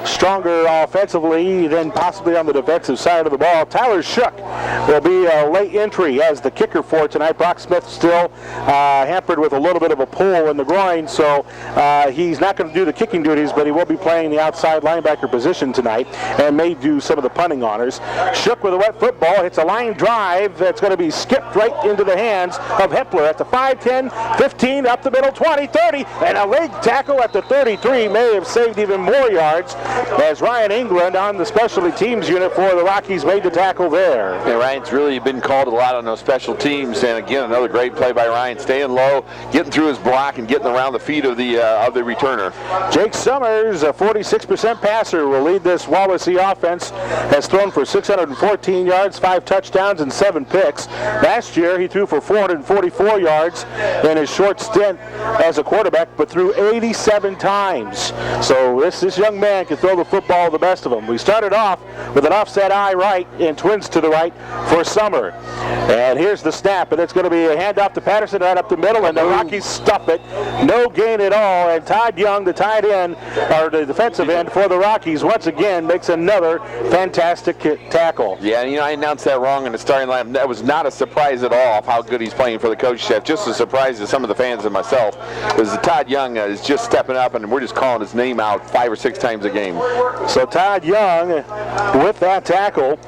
stronger offensively than possibly on the defensive side of the ball. Tyler Shook will be a late entry as the kicker for tonight. Brock Smith still hampered with a little bit of a pull in the groin, so he's not going to do the kicking duties, but he will be playing the outside linebacker position tonight and may do some of the punting honors. Shook with a wet football, hits a line drive that's going to be skipped right into the hands of Hepler at the 5, 10, 15, up the middle, 20, 30, and a leg tackle at the 33 may have saved even more yards as Ryan England on the specialty teams unit for the Rockies made the tackle there. Yeah, Ryan's really been called a lot on those special teams, and again, another great play by Ryan, staying low, getting through his block, and getting around the feet of the returner. Jake Summers, a 46% passer, will lead this Wawasee offense. Has thrown for 614 yards, 5 touchdowns, and 7 picks. Last year, he threw for 444 yards in his short stint as a quarterback, but threw 87 times. So this young man can throw the football the best of them. We started off with an offset eye right and twins to the right for Summer. And here's the snap, and it's going to be a handoff to Patterson right up the middle, and the Rockies stuff it. No gain at all, and Todd Young, the tight end, or the defensive end for the Rockies, once again makes another fantastic tackle. Yeah, you know, I announced that wrong in the starting lineup. That was not a surprise at all of how good he's playing for the coaching staff. Just a surprise to some of the fans and myself, because Todd Young is just stepping up, and we're just calling his name out 5 or 6 times a game. So Todd Young with that tackle.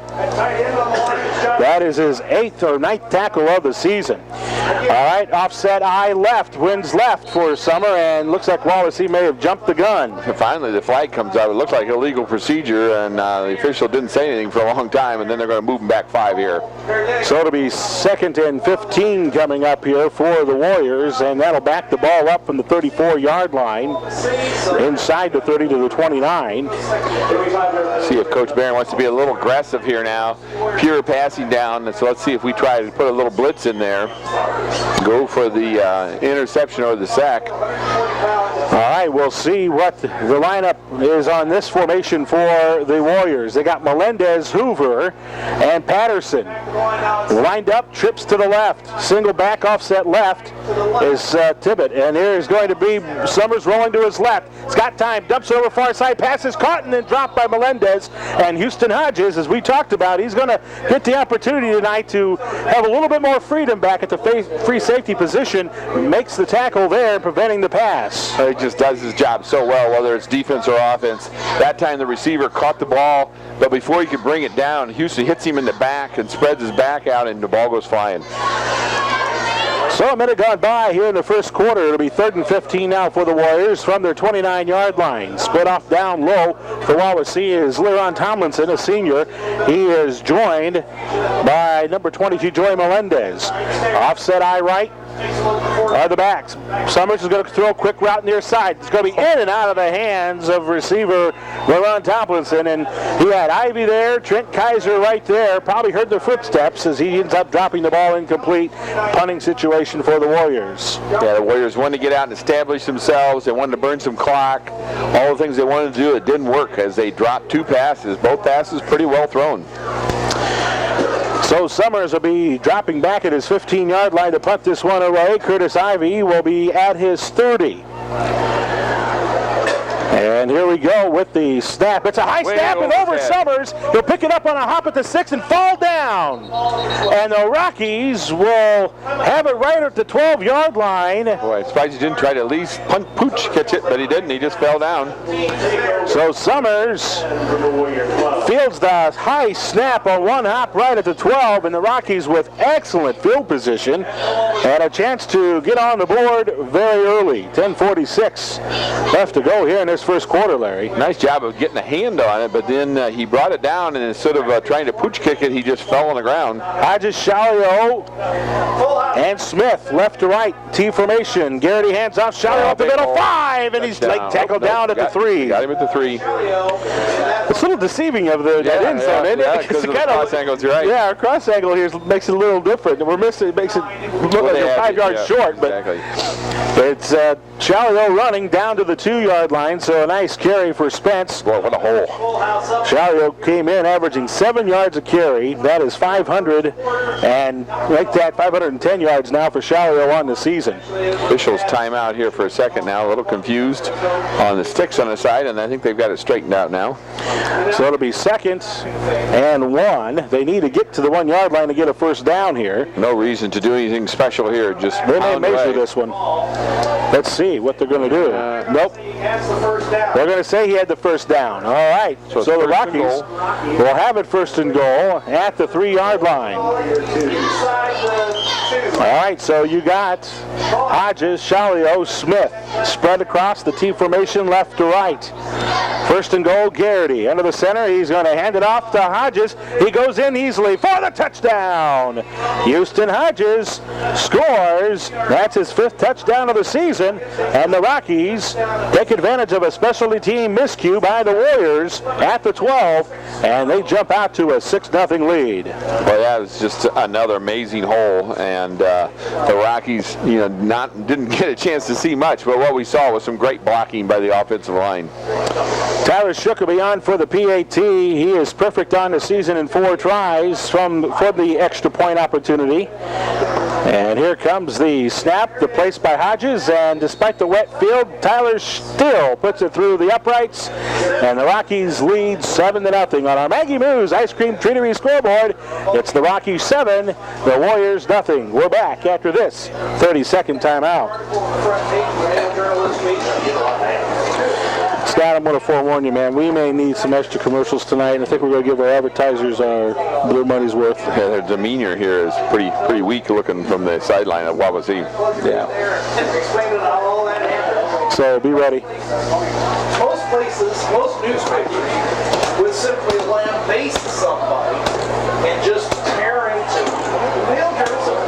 That is his 8th or 9th tackle of the season. All right, offset eye left, wins left for Summer, and looks like Wawasee may have jumped the gun. And finally, the flag comes out. It looks like illegal procedure, and the official didn't say anything for a long time, and then they're going to move him back 5 here. So it'll be 2nd and 15 coming up here for the Warriors, and that'll back the ball up from the 34-yard line inside the 30 to the 29. See if Coach Barron wants to be a little aggressive here now. Pure passing down, so let's see if we try to put a little blitz in there. Go for the interception or the sack. All right, we'll see what the lineup is on this formation for the Warriors. They got Melendez, Hoover, and Patterson. Lined up, trips to the left. Single back offset left is Tibbett. And here is going to be Summers rolling to his left. He's got time, dumps over far side, passes caught and then dropped by Melendez. And Houston Hodges, as we talked about, he's going to get the opportunity tonight to have a little bit more freedom back at the free safety position. Makes the tackle there, preventing the pass. He just does his job so well, whether it's defense or offense. That time the receiver caught the ball, but before he could bring it down, Houston hits him in the back and spreads his back out, and the ball goes flying. So a minute gone by here in the first quarter. It'll be 3rd and 15 now for the Warriors from their 29-yard line. Split off down low for Wawasee is Leron Tomlinson, a senior. He is joined by number 22, Joey Melendez. Offset eye right are the backs. Summers is going to throw a quick route near side. It's going to be in and out of the hands of receiver Leron Tomlinson, and he had Ivy there, Trent Kaiser right there. Probably heard their footsteps as he ends up dropping the ball incomplete. Punting situation for the Warriors. Yeah, the Warriors wanted to get out and establish themselves. They wanted to burn some clock. All the things they wanted to do, it didn't work as they dropped 2 passes. Both passes pretty well thrown. So Summers will be dropping back at his 15-yard line to punt this one away. Curtis Ivy will be at his 30. And here we go with the snap. It's a high snap and over Summers. He'll pick it up on a hop at the 6 and fall down. And the Rockies will have it right at the 12-yard line. Boy, I'm surprised he didn't try to at least pooch catch it, but he didn't. He just fell down. So Summers fields the high snap on one hop right at the 12, and the Rockies with excellent field position and a chance to get on the board very early. 10:46 left to go here in this first quarter, Larry. Nice job of getting a hand on it, but then he brought it down, and instead of trying to pooch kick it, he just fell on the ground. Hodges, Shalio, and Smith left to right. T formation. Garrity hands off. Shalio up the middle. 5, and he's tackled down at the 3. Got him at the 3. It's a little deceiving of that end zone, isn't it? Yeah, because of the cross angles, you're right. Yeah, our cross angle here makes it a little different. We're missing, it makes it look like they're 5 yards short, exactly. But it's Chalio running down to the 2-yard line, so a nice carry for Spence. Boy, what a hole. Chalio came in averaging 7 yards a carry. That is 500, and like that, 510 yards now for Chalio on the season. Officials timeout here for a second now, a little confused on the sticks on the side, and I think they've got it straightened out now. So it'll be 2nd and 1. They need to get to the 1-yard line to get a first down here. No reason to do anything special here, just they may measure this one. Let's see what they're going to do. Nope. They're going to say he had the first down. All right. So the Rockies will have it 1st and goal at the 3-yard line. All right, so you got Hodges, Chalio, Smith spread across the T formation left to right. 1st and goal, Garrity. Under the center, he's going to hand it off to Hodges. He goes in easily for the touchdown. Houston Hodges scores. That's his 5th touchdown of the season. And the Rockies take advantage of a specialty team miscue by the Warriors at the 12, and they jump out to a 6-0 lead. Well, that was just another amazing hole, and the Rockies, didn't get a chance to see much, but what we saw was some great blocking by the offensive line. Tyler Shook will be on for the PAT. He is perfect on the season in 4 tries for the extra point opportunity. And here comes the snap, the place by Hodges, and despite the wet field, Tyler still puts it through the uprights, and the Rockies lead 7-0 on our Maggie Moo's Ice Cream Treatery scoreboard. It's the Rockies 7, the Warriors nothing. We're back after this 30-second timeout. Scott, I'm going to forewarn you, man. We may need some extra commercials tonight, and I think we're going to give our advertisers their money's worth. Yeah, their demeanor here is pretty weak looking from the sideline of Wawasee. Yeah. So be ready. Most places, most newspapers would simply lambaste somebody and just tear into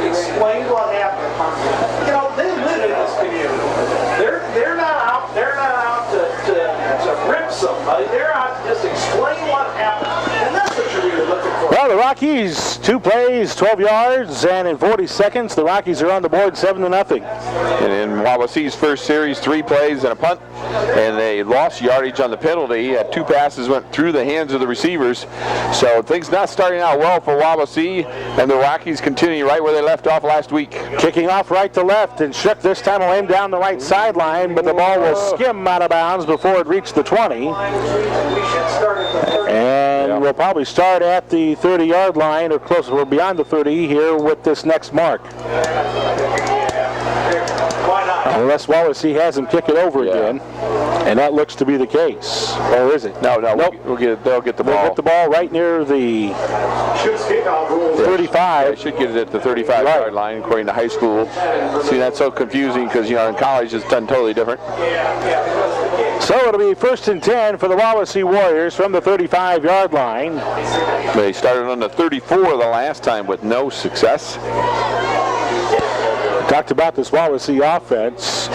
explain what happened. They live in this community. They're not out to rip somebody. They're out to just explain what happened. And that's what you're really looking for. Well, the Rockies, 2 plays, 12 yards, and in 40 seconds, the Rockies are on the board 7-0. And in Wawasee's first series, 3 plays and a punt, and they lost yardage on the penalty. 2 passes went through the hands of the receivers. So things not starting out well for Wawasee, and the Rockies continue right where they left off last week. Kicking off right to left, and Shook this time will aim down the right sideline, but the ball will skim out of bounds before it reached the 20. And we'll probably start at the 30-yard line, or closer. We're beyond the 30 here with this next mark. Unless Wawasee has him kick it over again, and that looks to be the case. Or is it? No, nope. They'll get the ball. They'll get the ball right near the 35. They should get it at the 35-yard line, according to high school. See, that's so confusing because, in college it's done totally different. So it'll be 1st and 10 for the Wawasee Warriors from the 35-yard line. They started on the 34 the last time with no success. Talked about this Wawasee offense.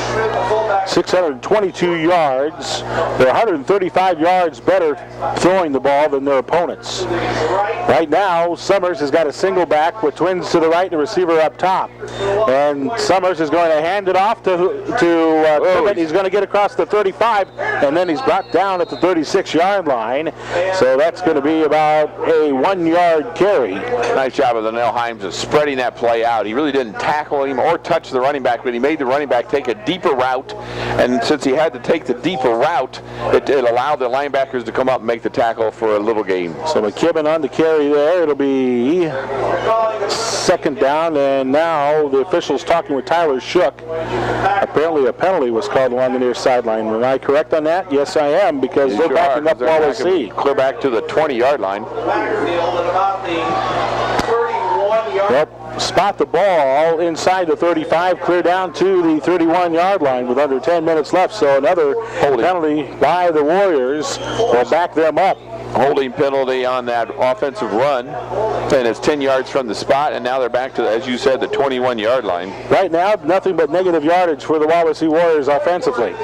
622 yards. They're 135 yards better throwing the ball than their opponents. Right now, Summers has got a single back with twins to the right and a receiver up top. And Summers is going to hand it off to Tippett. He's going to get across the 35, and then he's brought down at the 36-yard line. So that's going to be about a 1-yard carry. Nice job of the Nell Himes of spreading that play out. He really didn't tackle him or touch the running back, but he made the running back take a deeper route. And since he had to take the deeper route, it allowed the linebackers to come up and make the tackle for a little gain. So McKibben on the carry there. It'll be 2nd down, and now the officials talking with Tyler Shook. Apparently a penalty was called along the near sideline. Am I correct on that? Yes, I am, because they're backing up Wawasee. Clear back to the 20-yard line. Yep. Spot the ball inside the 35, clear down to the 31-yard line with under 10 minutes left. So another penalty by the Warriors will back them up. Holding penalty on that offensive run, and it's 10 yards from the spot, and now they're back to, as you said, the 21-yard line. Right now, nothing but negative yardage for the Wawasee Warriors offensively.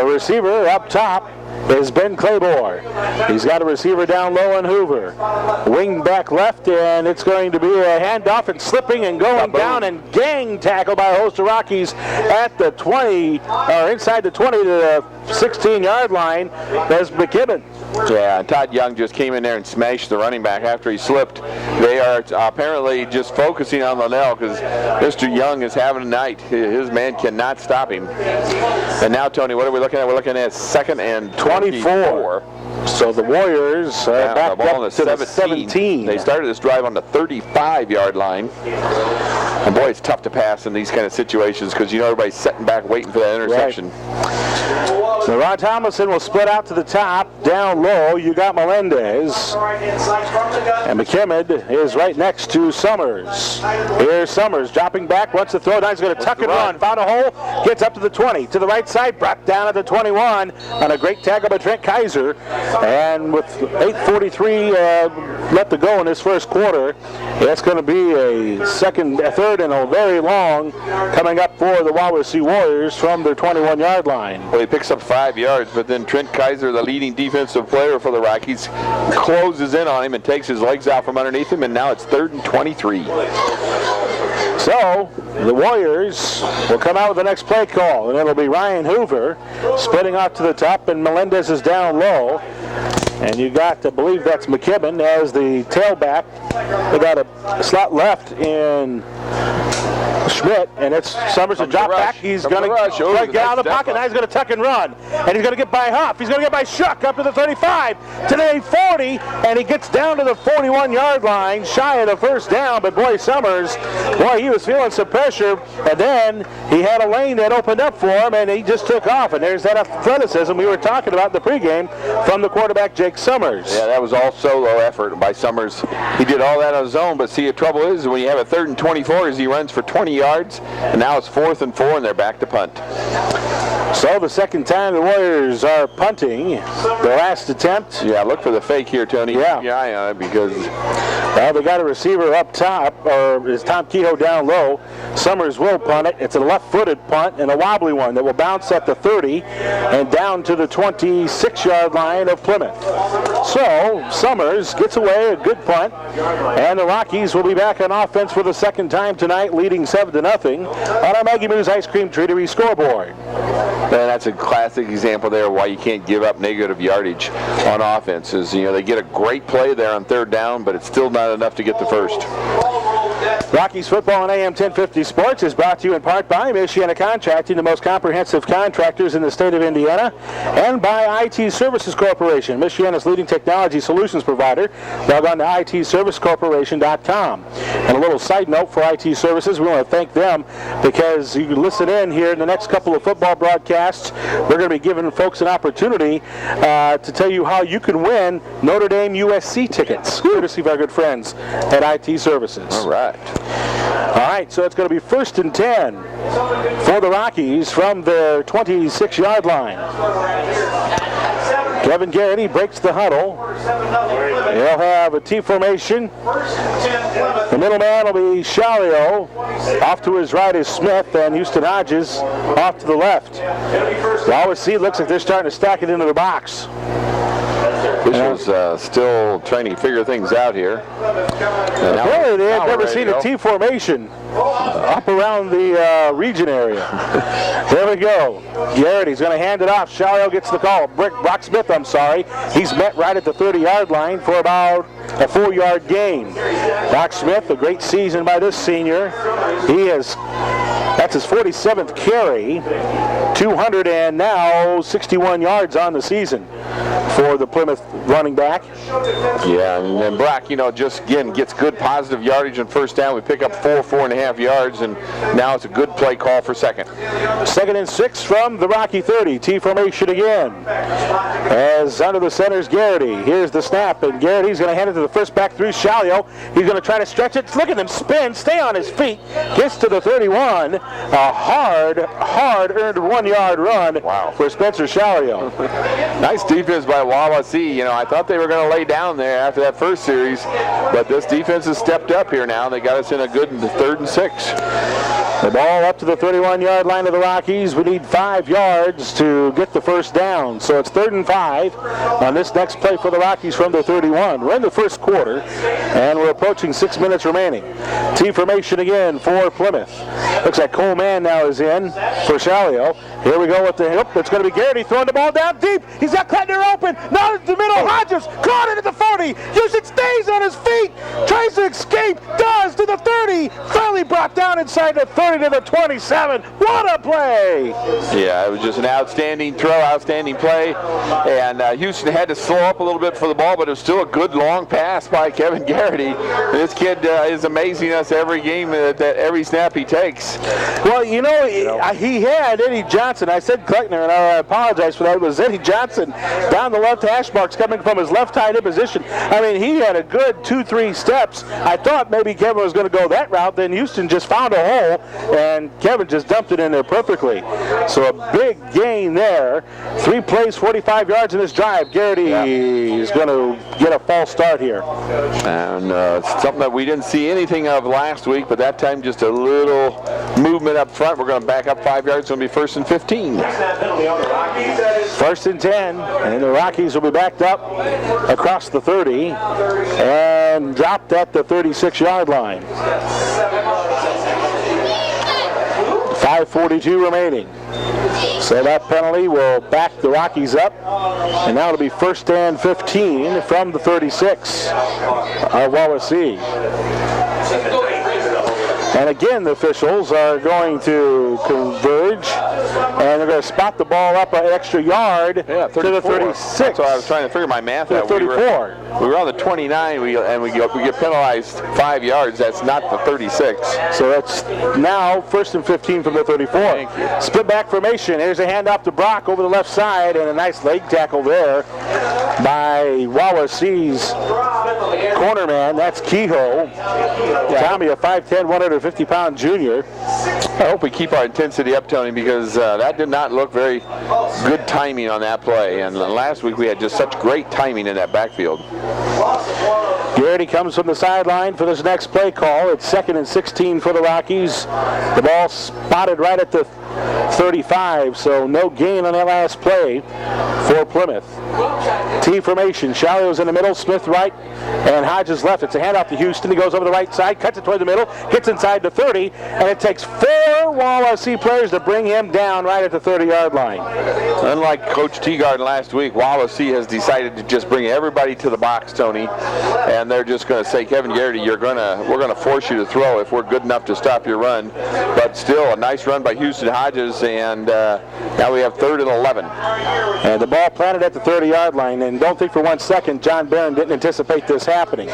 Receiver up top is Ben Claybore. He's got a receiver down low in Hoover. Wing back left, and it's going to be a handoff and slipping and going down and gang tackle by a host of Rockies at the 20, or inside the 20 to the 16-yard line. There's McKibben. Yeah, and Todd Young just came in there and smashed the running back after he slipped. They are apparently just focusing on Linnell because Mr. Young is having a night. His man cannot stop him. And now, Tony, what are we looking at? We're looking at 2nd and 24. So the Warriors are back up to the 17. They started this drive on the 35-yard line. And boy, it's tough to pass in these kind of situations because you know everybody's sitting back waiting for that interception. Right. So Ron Tomlinson will split out to the top. Down low, you got Melendez. And McKimmon is right next to Summers. Here's Summers dropping back, wants to throw down. He's going to tuck and run. Found a hole, gets up to the 20. To the right side, brought down at the 21 on a great tackle by Trent Kaiser. And with 8:43 left to go in this first quarter, that's going to be a third and a very long coming up for the Wawasee Warriors from their 21-yard line. Well, he picks up 5 yards, but then Trent Kaiser, the leading defensive player for the Rockies, closes in on him and takes his legs out from underneath him, and now it's 3rd and 23. So the Warriors will come out with the next play call, and it'll be Ryan Hoover splitting off to the top, and Melendez is down low. And you got to believe that's McKibben as the tailback. They got a slot left in Schmidt, and it's Summers to drop back. He's going to get out of the pocket. Now he's going to tuck and run. And he's going to get by Huff. He's going to get by Shuck up to the 35, to the 40, and he gets down to the 41-yard line, shy of the first down. But boy, Summers, he was feeling some pressure, and then he had a lane that opened up for him, and he just took off. And there's that athleticism we were talking about in the pregame from the quarterback, Jake Summers. Yeah, that was all solo effort by Summers. He did all that on his own, but see, the trouble is when you have a 3rd and 24 is he runs for 20 yards, and now it's 4th and 4, and they're back to punt. So the second time the Warriors are punting. The last attempt. Yeah, look for the fake here, Tony. Yeah. Keep your eye on it because they got a receiver up top, or is Tom Kehoe down low. Summers will punt it. It's a left-footed punt and a wobbly one that will bounce at the 30 and down to the 26-yard line of Plymouth. So Summers gets away, a good punt, and the Rockies will be back on offense for the second time tonight, leading 7-0 on our Maggie Moo's Ice Cream Treatery scoreboard. And that's a classic example there of why you can't give up negative yardage on offenses. You know, they get a great play there on 3rd down, but it's still not enough to get the first. Rockies football on AM 1050 Sports is brought to you in part by Michiana Contracting, the most comprehensive contractors in the state of Indiana, and by IT Services Corporation, Michiana's leading technology solutions provider. Log on to itservicecorporation.com. And a little side note for IT Services, we want to thank them because you can listen in here in the next couple of football broadcasts. We're going to be giving folks an opportunity to tell you how you can win Notre Dame USC tickets, courtesy of our good friends at IT Services. All right. All right, so it's going to be 1st and 10 for the Rockies from their 26-yard line. Kevin Garrity breaks the huddle. He'll have a T formation. The middleman will be Shalio. Off to his right is Smith, and Houston Hodges off to the left. Wawasee looks like they're starting to stack it into the box. This was still trying to figure things out here. Apparently they had never seen a T formation up around the region area. There we go. Garrity's going to hand it off. Shalio gets the call. Brock Smith, he's met right at the 30-yard line for about a 4-yard gain. Brock Smith, a great season by this senior. That's his 47th carry, 261 yards on the season for the Plymouth running back. Yeah, and Brock, just again gets good positive yardage on 1st down. We pick up 4.5 yards, and now it's a good play call for 2nd. 2nd and 6 from the Rocky 30. T formation again. As under the center's Garrity. Here's the snap, and Garrity's going to hand it to the first back through Shalio. He's going to try to stretch it. Look at him spin, stay on his feet. Gets to the 31. A hard-earned 1-yard run for Spencer Shalio. Nice defense by Wawasee. I thought they were going to lay down there after that first series, but this defense has stepped up here now. They got us in a good 3rd and 6. The ball up to the 31-yard line of the Rockies. We need 5 yards to get the first down. So it's 3rd and 5 on this next play for the Rockies from the 31. We're in the first quarter, and we're approaching 6 minutes remaining. T formation again for Plymouth. Looks like Coleman now is in for Shalio. Here we go with the hip. It's going to be Garrity throwing the ball down deep. He's got Klettner open. Now it's the middle. Hodges caught it at the 40. Houston stays on his feet. Tries to escape. Does to the 30. Finally brought down inside the 30 to the 27. What a play! Yeah, it was just an outstanding throw, outstanding play. And Houston had to slow up a little bit for the ball, but it was still a good long pass by Kevin Garrity. This kid is amazing us every game, that every snap he takes. Well, he had Eddie Johnson. I said Kleckner, and I apologize for that. It was Eddie Johnson down the left hash marks coming from his left tight end position. I mean, he had a good 2-3 steps. I thought maybe Kevin was going to go that route. Then Houston just found a hole, and Kevin just dumped it in there perfectly. So a big gain there. 3 plays, 45 yards in this drive. Garrity is going to get a false start here. And something that we didn't see anything of last week, but that time just a little movement up front. We're going to back up 5 yards. It's going to be 1st and 15. 1st and 10, and the Rockies will be backed up across the 30 and dropped at the 36-yard line. 5:42 remaining. So that penalty will back the Rockies up, and now it'll be 1st and 15 from the 36 of Wawasee. And again, the officials are going to converge, and they're going to spot the ball up an extra yard to the 36. That's what I was trying to figure my math out. 34. We were on the 29, and we get penalized 5 yards. That's not the 36. So that's now 1st and 15 from the 34. Thank you. Split back formation. Here's a handoff to Brock over the left side, and a nice leg tackle there by Wawasee's corner man. That's Kehoe. Tommy, a 5'10", 150-pound junior. I hope we keep our intensity up, Tony, because that did not look very good timing on that play. And last week we had just such great timing in that backfield. Garrity comes from the sideline for this next play call. It's 2nd and 16 for the Rockies. The ball spotted right at the 35, so no gain on that last play for Plymouth. T formation. Shalio's in the middle, Smith right, and Hodges left. It's a handoff to Houston. He goes over the right side, cuts it toward the middle, gets inside the 30, and it takes 4 Wawasee players to bring him down right at the 30-yard line. Unlike Coach Teagarden last week, Wawasee has decided to just bring everybody to the box, Tony, and they're just going to say, Kevin Garrity, we're going to force you to throw if we're good enough to stop your run. But still, a nice run by Houston Hodges, and now we have 3rd and 11. And the ball planted at the 30-yard line, and don't think for 1 second John Barron didn't anticipate this happening.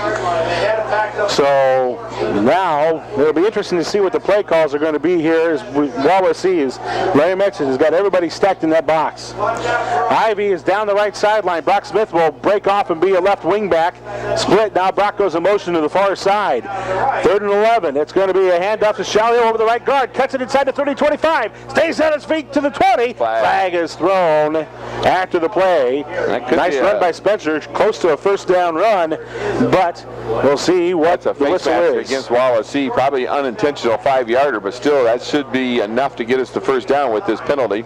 So now it'll be interesting to see what the play calls are going to be here. As Wawasee, as Larry mentioned, has got everybody stacked in that box. Ivy is down the right sideline. Brock Smith will break off and be a left wing back. Split. Now Brock goes in motion to the far side. 3rd and 11. It's going to be a handoff to Shalio over the right guard. Cuts it inside the 30-25. Stays on his feet to the 20. Flag is thrown after the play. Nice run by Spencer. Close to a 1st down run, but we'll see what the whistle is. Against Wawasee, probably unintentional 5-yarder, but still that should be enough to get us the 1st down with this penalty.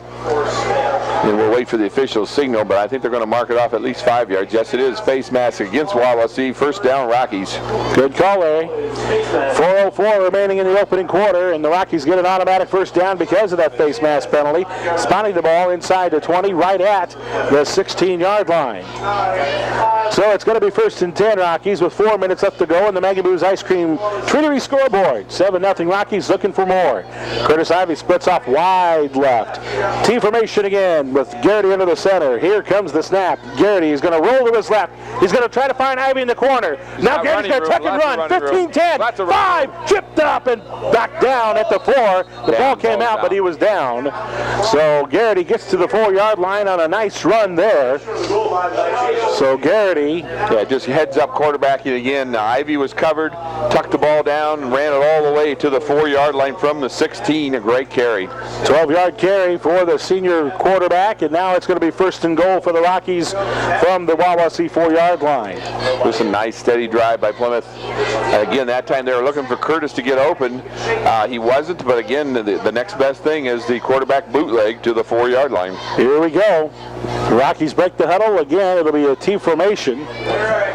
And we'll wait for the official signal, but I think they're going to mark it off at least 5 yards. Yes, it is. Face mask against Wawasee. 1st down, Rockies. Good call, Larry. 4:04 remaining in the opening quarter, and the Rockies get an automatic 1st down because of that face mask penalty. Spotting the ball inside the 20, right at the 16-yard line. So it's going to be 1st and 10 Rockies with 4 minutes left to go in the Megaboo's Ice Cream Treatery scoreboard. 7-0 Rockies looking for more. Curtis Ivy splits off wide left. T formation again with Garrity into the center. Here comes the snap. Garrity is going to roll to his left. He's going to try to find Ivy in the corner. Now Garrity's going to tuck and run. 15-10. 5, chipped up and back down at the 4. The ball came out, but he was down. down. So Garrity gets to the 4-yard line on a nice run there. So Garrity, just heads up quarterbacking again. Ivy was covered, tucked the ball down, and ran it all the way to the 4-yard line from the 16. A great carry. 12-yard carry for the senior quarterback, and now it's going to be 1st and goal for the Rockies from the Wawasee 4-yard line. Just a nice steady drive by Plymouth. Again, that time they were looking for Curtis to get open. He wasn't, but again, the next best thing is the quarterback bootleg to the 4-yard line. Here we go. The Rockies break the huddle. Again, it'll be a T formation.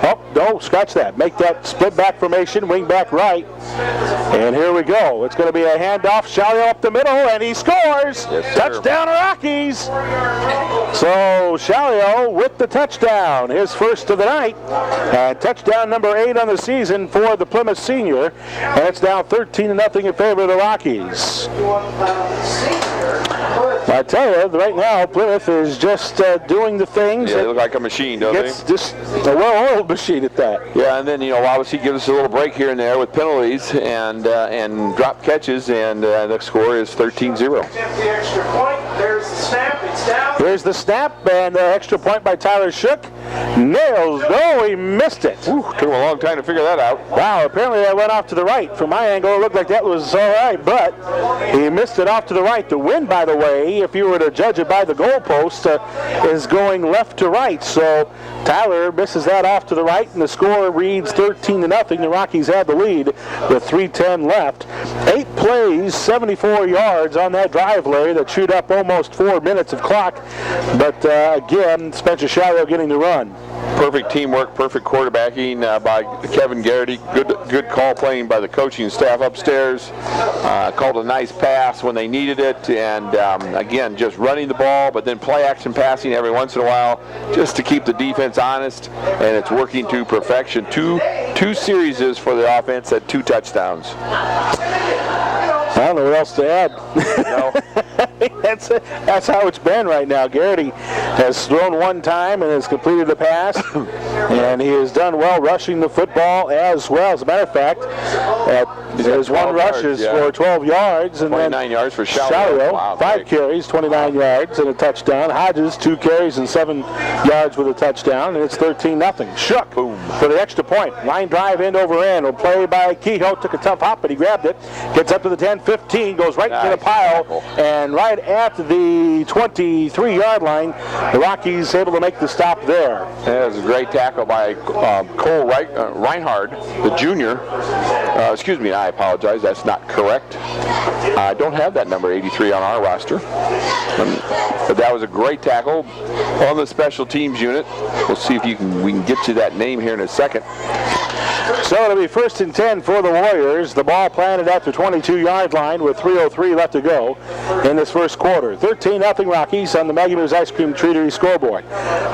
Oh, no, scratch that. Make that split back formation, wing back right. And here we go. It's going to be a handoff. Shalio up the middle, and he scores. Yes, touchdown Rockies. So Shalio with the touchdown, his first of the night. And touchdown number 8 on the season for the Plymouth senior. And it's now 13-0 in favor of the Rockies. I tell you, right now, Plymouth is just doing the things. Yeah, they look like a machine, don't they? It's just a well-oiled machine at that. Yeah, and then, Wawasee gives us a little break here and there with penalties and drop catches, and the score is 13-0. The extra point, there's the snap, it's down. Here's the snap, and the extra point by Tyler Shook. Nails, no, he missed it. Ooh, took him a long time to figure that out. Wow, apparently that went off to the right. From my angle, it looked like that was all right, but he missed it off to the right. The wind, by the way, if you were to judge it by the goalpost, is going left to right. So Tyler misses that off to the right, and the score reads 13-0. The Rockies have the lead with 3:10 left. 8 plays, 74 yards on that drive, Larry, that chewed up almost 4 minutes of clock. But again, Spencer Shallow getting the run. Perfect teamwork, perfect quarterbacking by Kevin Garrity. Good call playing by the coaching staff upstairs. Called a nice pass when they needed it, and again, just running the ball, but then play action passing every once in a while, just to keep the defense honest, and it's working to perfection. Two series for the offense at 2 touchdowns. I don't know what else to add. No. That's how it's been right now. Garrity has thrown one time and has completed the pass, and he has done well rushing the football as well. As a matter of fact, his one rush is for 12 yards, and 29 yards for Shallow. Wow, 5 carries, 29 yards, and a touchdown. Hodges, 2 carries and 7 yards with a touchdown, and it's 13-0. Shook Boom. for the extra point. Line drive end over end. Will play by Kehoe. Took a tough hop, but he grabbed it. Gets up to the 10-15, goes right into the pile, tackle. And right at the 23-yard line, the Rockies able to make the stop there. That was a great tackle by Cole Reinhard, the junior. Excuse me, I apologize. That's not correct. I don't have that number 83 on our roster. But that was a great tackle on the special teams unit. We'll see if we can get you that name here in a second. So it'll be 1st and 10 for the Warriors. The ball planted at the 22-yard line with 3:03 left to go in this first quarter. 13-0 Rockies on the Maggie Moo's Ice Cream Treatery scoreboard.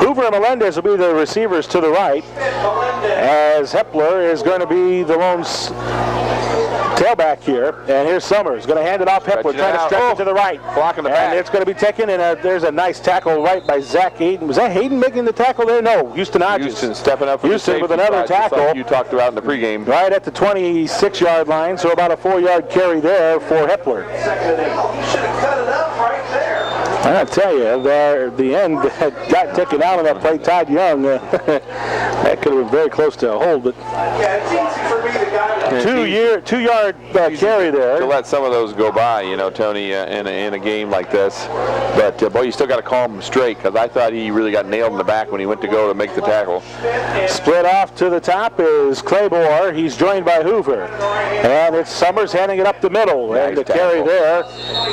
Hoover and Melendez will be the receivers to the right, as Hepler is going to be the lone tailback here. And here's Summers going to hand it off. Hepler trying to stretch it to the right. Blocking the back. And it's going to be taken, and there's a nice tackle right by Zach Hayden. Was that Hayden making the tackle there? No, Houston Hodges. Houston stepping up for Houston the with another tackle. Like you talked about in the pregame. Right at the 26-yard line, so about a 4-yard carry there for Hepler. You should have cut it up right there. I tell you, the end got taken out on that play. Todd Young, that could have been very close to a hold, but Yeah, it's easy for me, the guy that 2-yard carry there. To let some of those go by, Tony, in a game like this. But, boy, you still got to call him straight, because I thought he really got nailed in the back when he went to go to make the tackle. Split off to the top is Claymore. He's joined by Hoover. And it's Summers handing it up the middle. Nice and the tackle. carry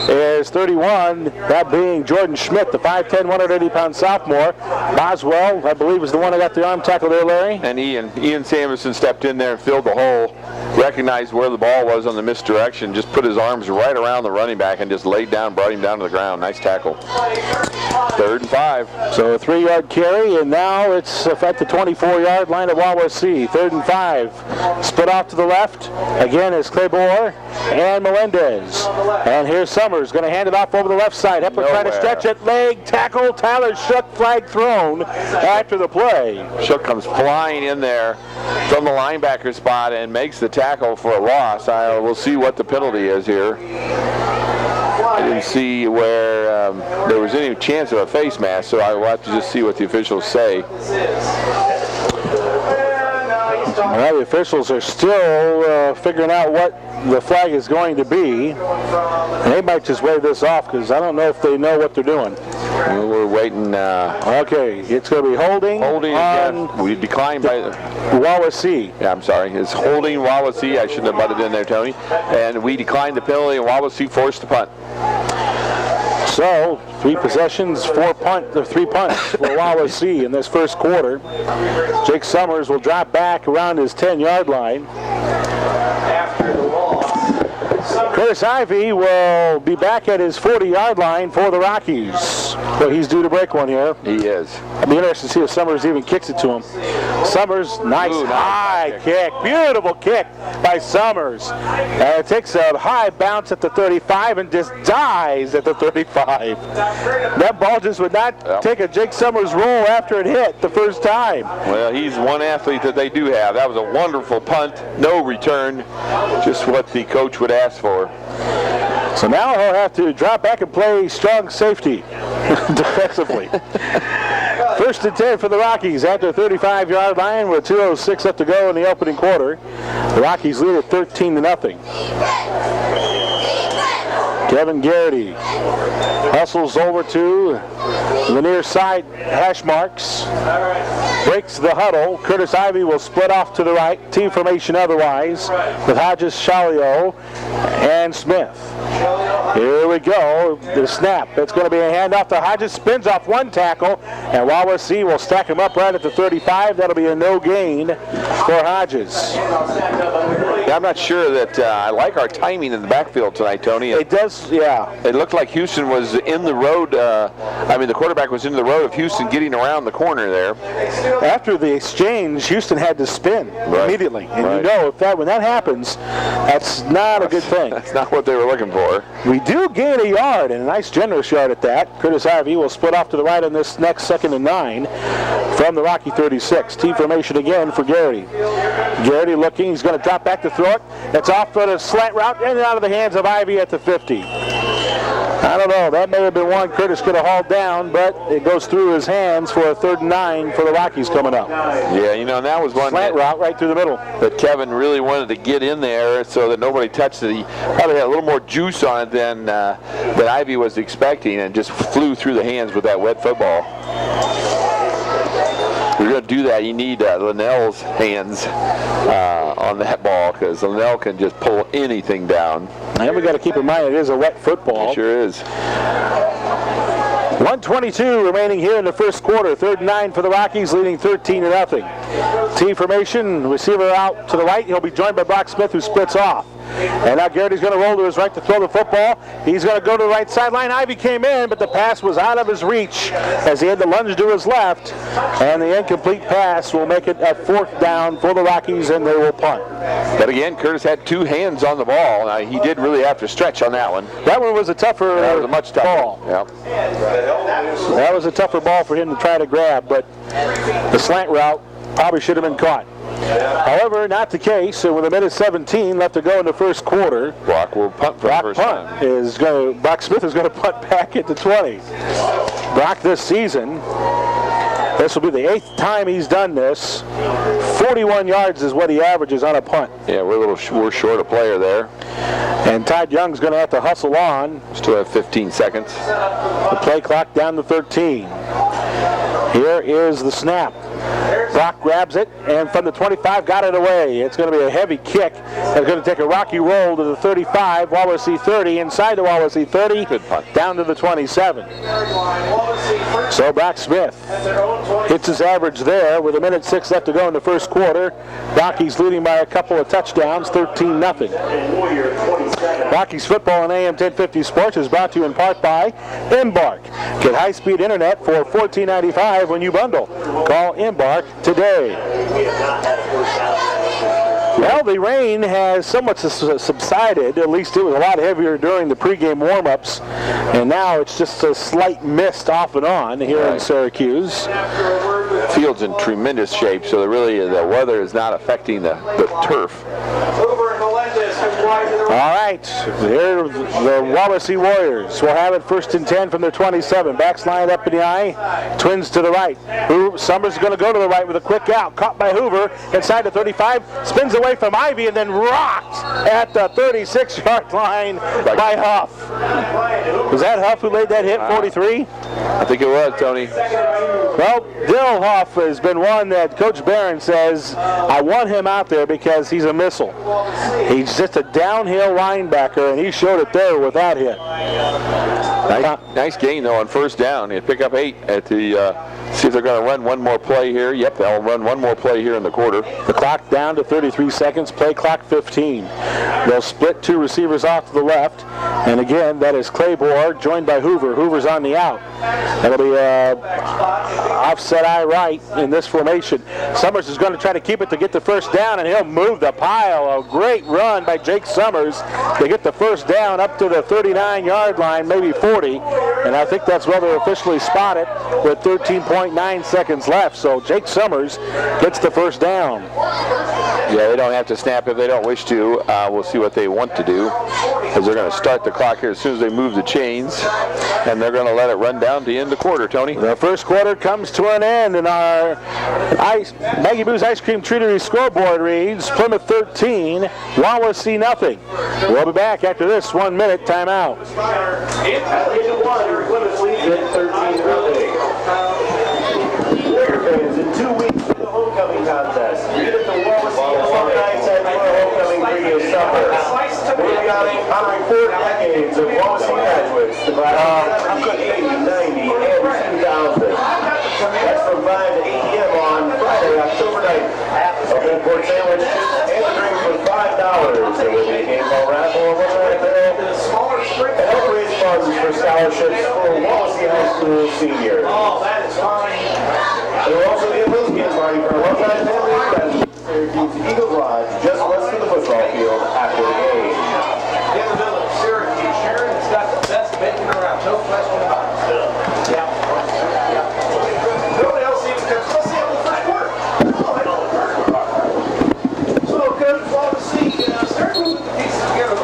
there is 31, that being Jordan Schmidt, the 5'10", 180-pound sophomore. Boswell, I believe, was the one that got the arm tackle there, Larry. And Ian Samuelson stepped in there and filled the hole, recognized where the ball was on the misdirection, just put his arms right around the running back and just laid down, brought him down to the ground. Nice tackle. 3rd and 5. So a 3-yard carry, and now it's at the 24-yard line of Wawasee. 3rd and 5. Split off to the left. Again is Claybor and Melendez. And here's Summers going to hand it off over the left side. Hepler trying to stretch it. Leg tackle. Tyler Shook, flag thrown after the play. Shook comes flying in there from the linebacker spot and makes the tackle for a loss. We'll see what the penalty is here. didn't see where there was any chance of a face mask, so I will have to just see what the officials say. Well, the officials are still figuring out what the flag is going to be, and they might just wave this off because I don't know if they know what they're doing. Well, we're waiting. Okay, it's going to be holding on. We declined by Wawasee. Yeah, I'm sorry. It's holding Wawasee. I shouldn't have butted in there, Tony. And we declined the penalty, and Wawasee forced the punt. So, 3 possessions, 3 punts for Wawasee in this first quarter. Jake Summers will drop back around his 10-yard line. Curtis Ivey will be back at his 40-yard line for the Rockies. But he's due to break one here. He is. I'll be interested to see if Summers even kicks it to him. Summers, nice high kick. Beautiful kick by Summers. And it takes a high bounce at the 35 and just dies at the 35. That ball just would not take a Jake Summers roll after it hit the first time. Well, he's one athlete that they do have. That was a wonderful punt. No return. Just what the coach would ask for. So now he'll have to drop back and play strong safety defensively. First and 10 for the Rockies at their 35-yard line with 2:06 left to go in the opening quarter. The Rockies lead at 13-0. Kevin Garrity hustles over to the near side hash marks. Breaks the huddle. Curtis Ivey will split off to the right. Team formation otherwise with Hodges, Shalio, and Smith. Here we go. The snap. It's going to be a handoff to Hodges. Spins off one tackle, and Wawasee will stack him up right at the 35. That'll be a no gain for Hodges. Yeah, I'm not sure that I like our timing in the backfield tonight, Tony. It does, yeah. It looked like Houston was in the road. The quarterback was in the road of Houston getting around the corner there. After the exchange, Houston had to spin immediately. And you know, when that happens, that's not a good thing. That's not what they were looking for. We do gain a yard, and a nice generous yard at that. Curtis Ivey will split off to the right on this next 2nd and 9 from the Rocky 36. Team formation again for Garrity. Garrity looking. He's going to drop back to throw it. It's off for the slant route and out of the hands of Ivey at the 50. I don't know. That may have been one Curtis could have hauled down, but it goes through his hands for a 3rd and 9 for the Rockies coming up. Yeah, and that was one slant route right through the middle that Kevin really wanted to get in there so that nobody touched it. He probably had a little more juice on it than Ivey was expecting, and just flew through the hands with that wet football. If you're going to do that, you need Linnell's hands on that ball, because Linnell can just pull anything down. And we got to keep in mind it is a wet football. It sure is. 1:22 remaining here in the first quarter. 3rd and 9 for the Rockies, leading 13-0. Team formation, receiver out to the right. He'll be joined by Brock Smith, who splits off. And now Garrity's going to roll to his right to throw the football. He's going to go to the right sideline. Ivey came in, but the pass was out of his reach as he had to lunge to his left. And the incomplete pass will make it a 4th down for the Rockies, and they will punt. But again, Curtis had 2 hands on the ball. He did really have to stretch on that one. That one was a tougher much tougher ball. Yeah. That was a tougher ball for him to try to grab, but the slant route probably should have been caught. However, not the case. So with 1:17 left to go in the first quarter, Brock will punt for the first time. Brock Smith is going to punt back at the 20. Brock this season, this will be the 8th time he's done this. 41 yards is what he averages on a punt. Yeah, we're short a player there. And Todd Young's going to have to hustle on. Still have 15 seconds. The play clock down to 13. Here is the snap. Brock grabs it, and from the 25, got it away. It's going to be a heavy kick. It's going to take a rocky roll to the 35, Wawasee 30, inside the Wawasee 30, good punt, down to the 27. So Brock Smith hits his average there with 1:06 left to go in the first quarter. Rockies leading by a couple of touchdowns, 13-0. Rockies football on AM 1050 Sports is brought to you in part by Embark. Get high-speed internet for $14.95 when you bundle. Call Embark today. Well, the rain has somewhat subsided. At least it was a lot heavier during the pregame warm-ups, and now it's just a slight mist off and on here in Syracuse. Field's in tremendous shape, so the weather is not affecting the turf. All right, here the Wawasee Warriors will have it 1st and 10 from their 27. Backs lined up in the eye. Twins to the right. Summers is going to go to the right with a quick out. Caught by Hoover inside the 35. Spins away from Ivy and then rocked at the 36-yard line by Huff. Was that Huff who laid that hit, 43? I think it was, Tony. Well, Dill Huff has been one that Coach Barron says, I want him out there because he's a missile. He's just a downhill linebacker, and he showed it there with that hit. Nice gain, though, on 1st down. They pick up 8 at the, see if they're going to run one more play here. Yep, they'll run one more play here in the quarter. The clock down to 33 seconds, play clock 15. They'll split 2 receivers off to the left, and again, that is Claybore joined by Hoover. Hoover's on the out. That'll be offset eye right in this formation. Summers is going to try to keep it to get the 1st down, and he'll move the pile. A great run by Jake Summers to get the 1st down up to the 39-yard line, maybe 40, and I think that's where they're officially spotted with 13.9 seconds left. So Jake Summers gets the 1st down. Yeah, they don't have to snap if they don't wish to. We'll see what they want to do, because they're going to start the clock here as soon as they move the chains, and they're going to let it run down to end the quarter, Tony. The 1st quarter comes to an end, and our Maggie Boo's Ice Cream Treatery scoreboard reads Plymouth 13, Wawasee nothing. We'll be back after this 1-minute timeout. Plymouth leads it 13-0. Warrior fans, in 2 weeks for the homecoming contest. Get at the Wawasee Alumni Center for a homecoming radio supper. We're honoring 4 decades of Wawasee graduates, the class of 70, 80, 90, and 2000. That's from 5 to 8 p.m. on Friday, October 9th. A whole pork sandwich, chips, and a drink for $5. There will be a game ball raffle on one night there. And help raise funds for scholarships for Wawasee High School seniors. Oh, that is fine. There will also be a Wilkins party for alumni family and friends at Syracuse Eagles Lodge, just west of the football field after the game. In the middle of Syracuse, Sharon has got the best bacon around, no question about it. Yeah. Nobody else even comes. Let's see how the 1st quarter. So, Coach Wawasee, start moving the pieces together.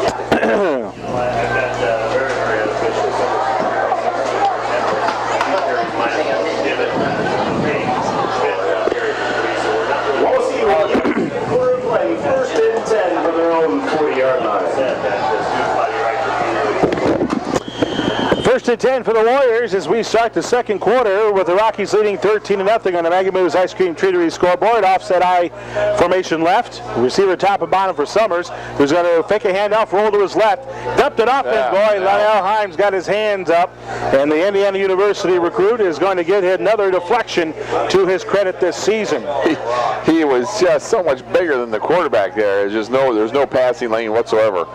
Wawasee will quarter play 1st and 10 from their own 40-yard line. 1st and 10 for the Warriors as we start the 2nd quarter with the Rockies leading 13-0 on the Maggie Moo's Ice Cream Treatery scoreboard. Offset eye formation left. Receiver top and bottom for Summers, who's going to fake a handoff, roll to his left. Dumped it off, and boy, Lionel Himes got his hands up. And the Indiana University recruit is going to get another deflection to his credit this season. He was just so much bigger than the quarterback there. There's no passing lane whatsoever.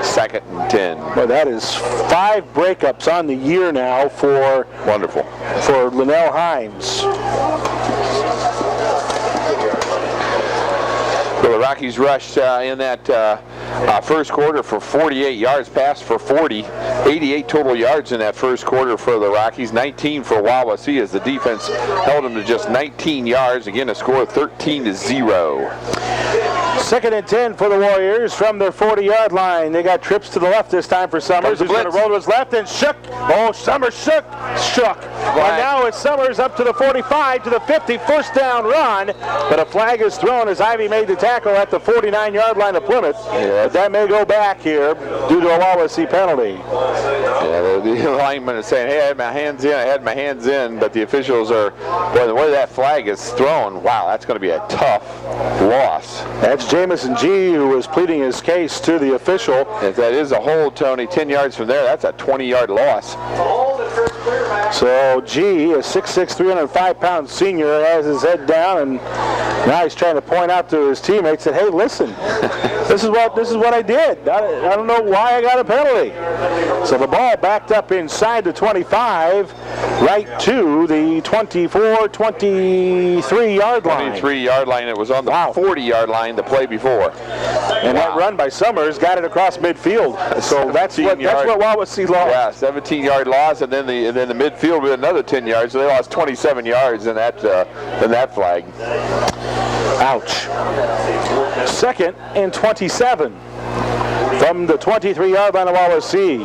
2nd and 10. Well, that is 5 breakups on the year now for Wonderful. For Lionel Himes. Well, the Rockies rushed in that 1st quarter for 48 yards, passed for 40, 88 total yards in that 1st quarter for the Rockies, 19 for Wawasee as the defense held them to just 19 yards. Again, a score of 13-0. 2nd and 10 for the Warriors from their 40-yard line. They got trips to the left this time for Summers, who's going to roll to his left and shook. Oh, Summers shook. And now it's Summers up to the 45 to the 50, 1st down run. But a flag is thrown as Ivy made the tackle at the 49-yard line of Plymouth. Yeah. But that may go back here due to a Wawasee penalty. Yeah, the lineman is saying, hey, I had my hands in, but the officials are, boy, the way that flag is thrown, wow, that's going to be a tough loss. That's Jamison G, who was pleading his case to the official. If that is a hold, Tony, 10 yards from there, that's a 20-yard loss. So G, a 6'6", 305-pound senior, has his head down, and now he's trying to point out to his teammates that, hey, listen, this is what I did. I don't know why I got a penalty. So the ball backed up inside the 25, right to the 24, 23-yard line. 23-yard line. It was on the 40-yard line the play before. And that run by Summers got it across midfield. So that's what Wawasee lost. Yeah, 17-yard loss, and then the midfield with another 10 yards. So they lost 27 yards in that flag. Ouch. 2nd and 27. From the 23-yard line of Wawasee,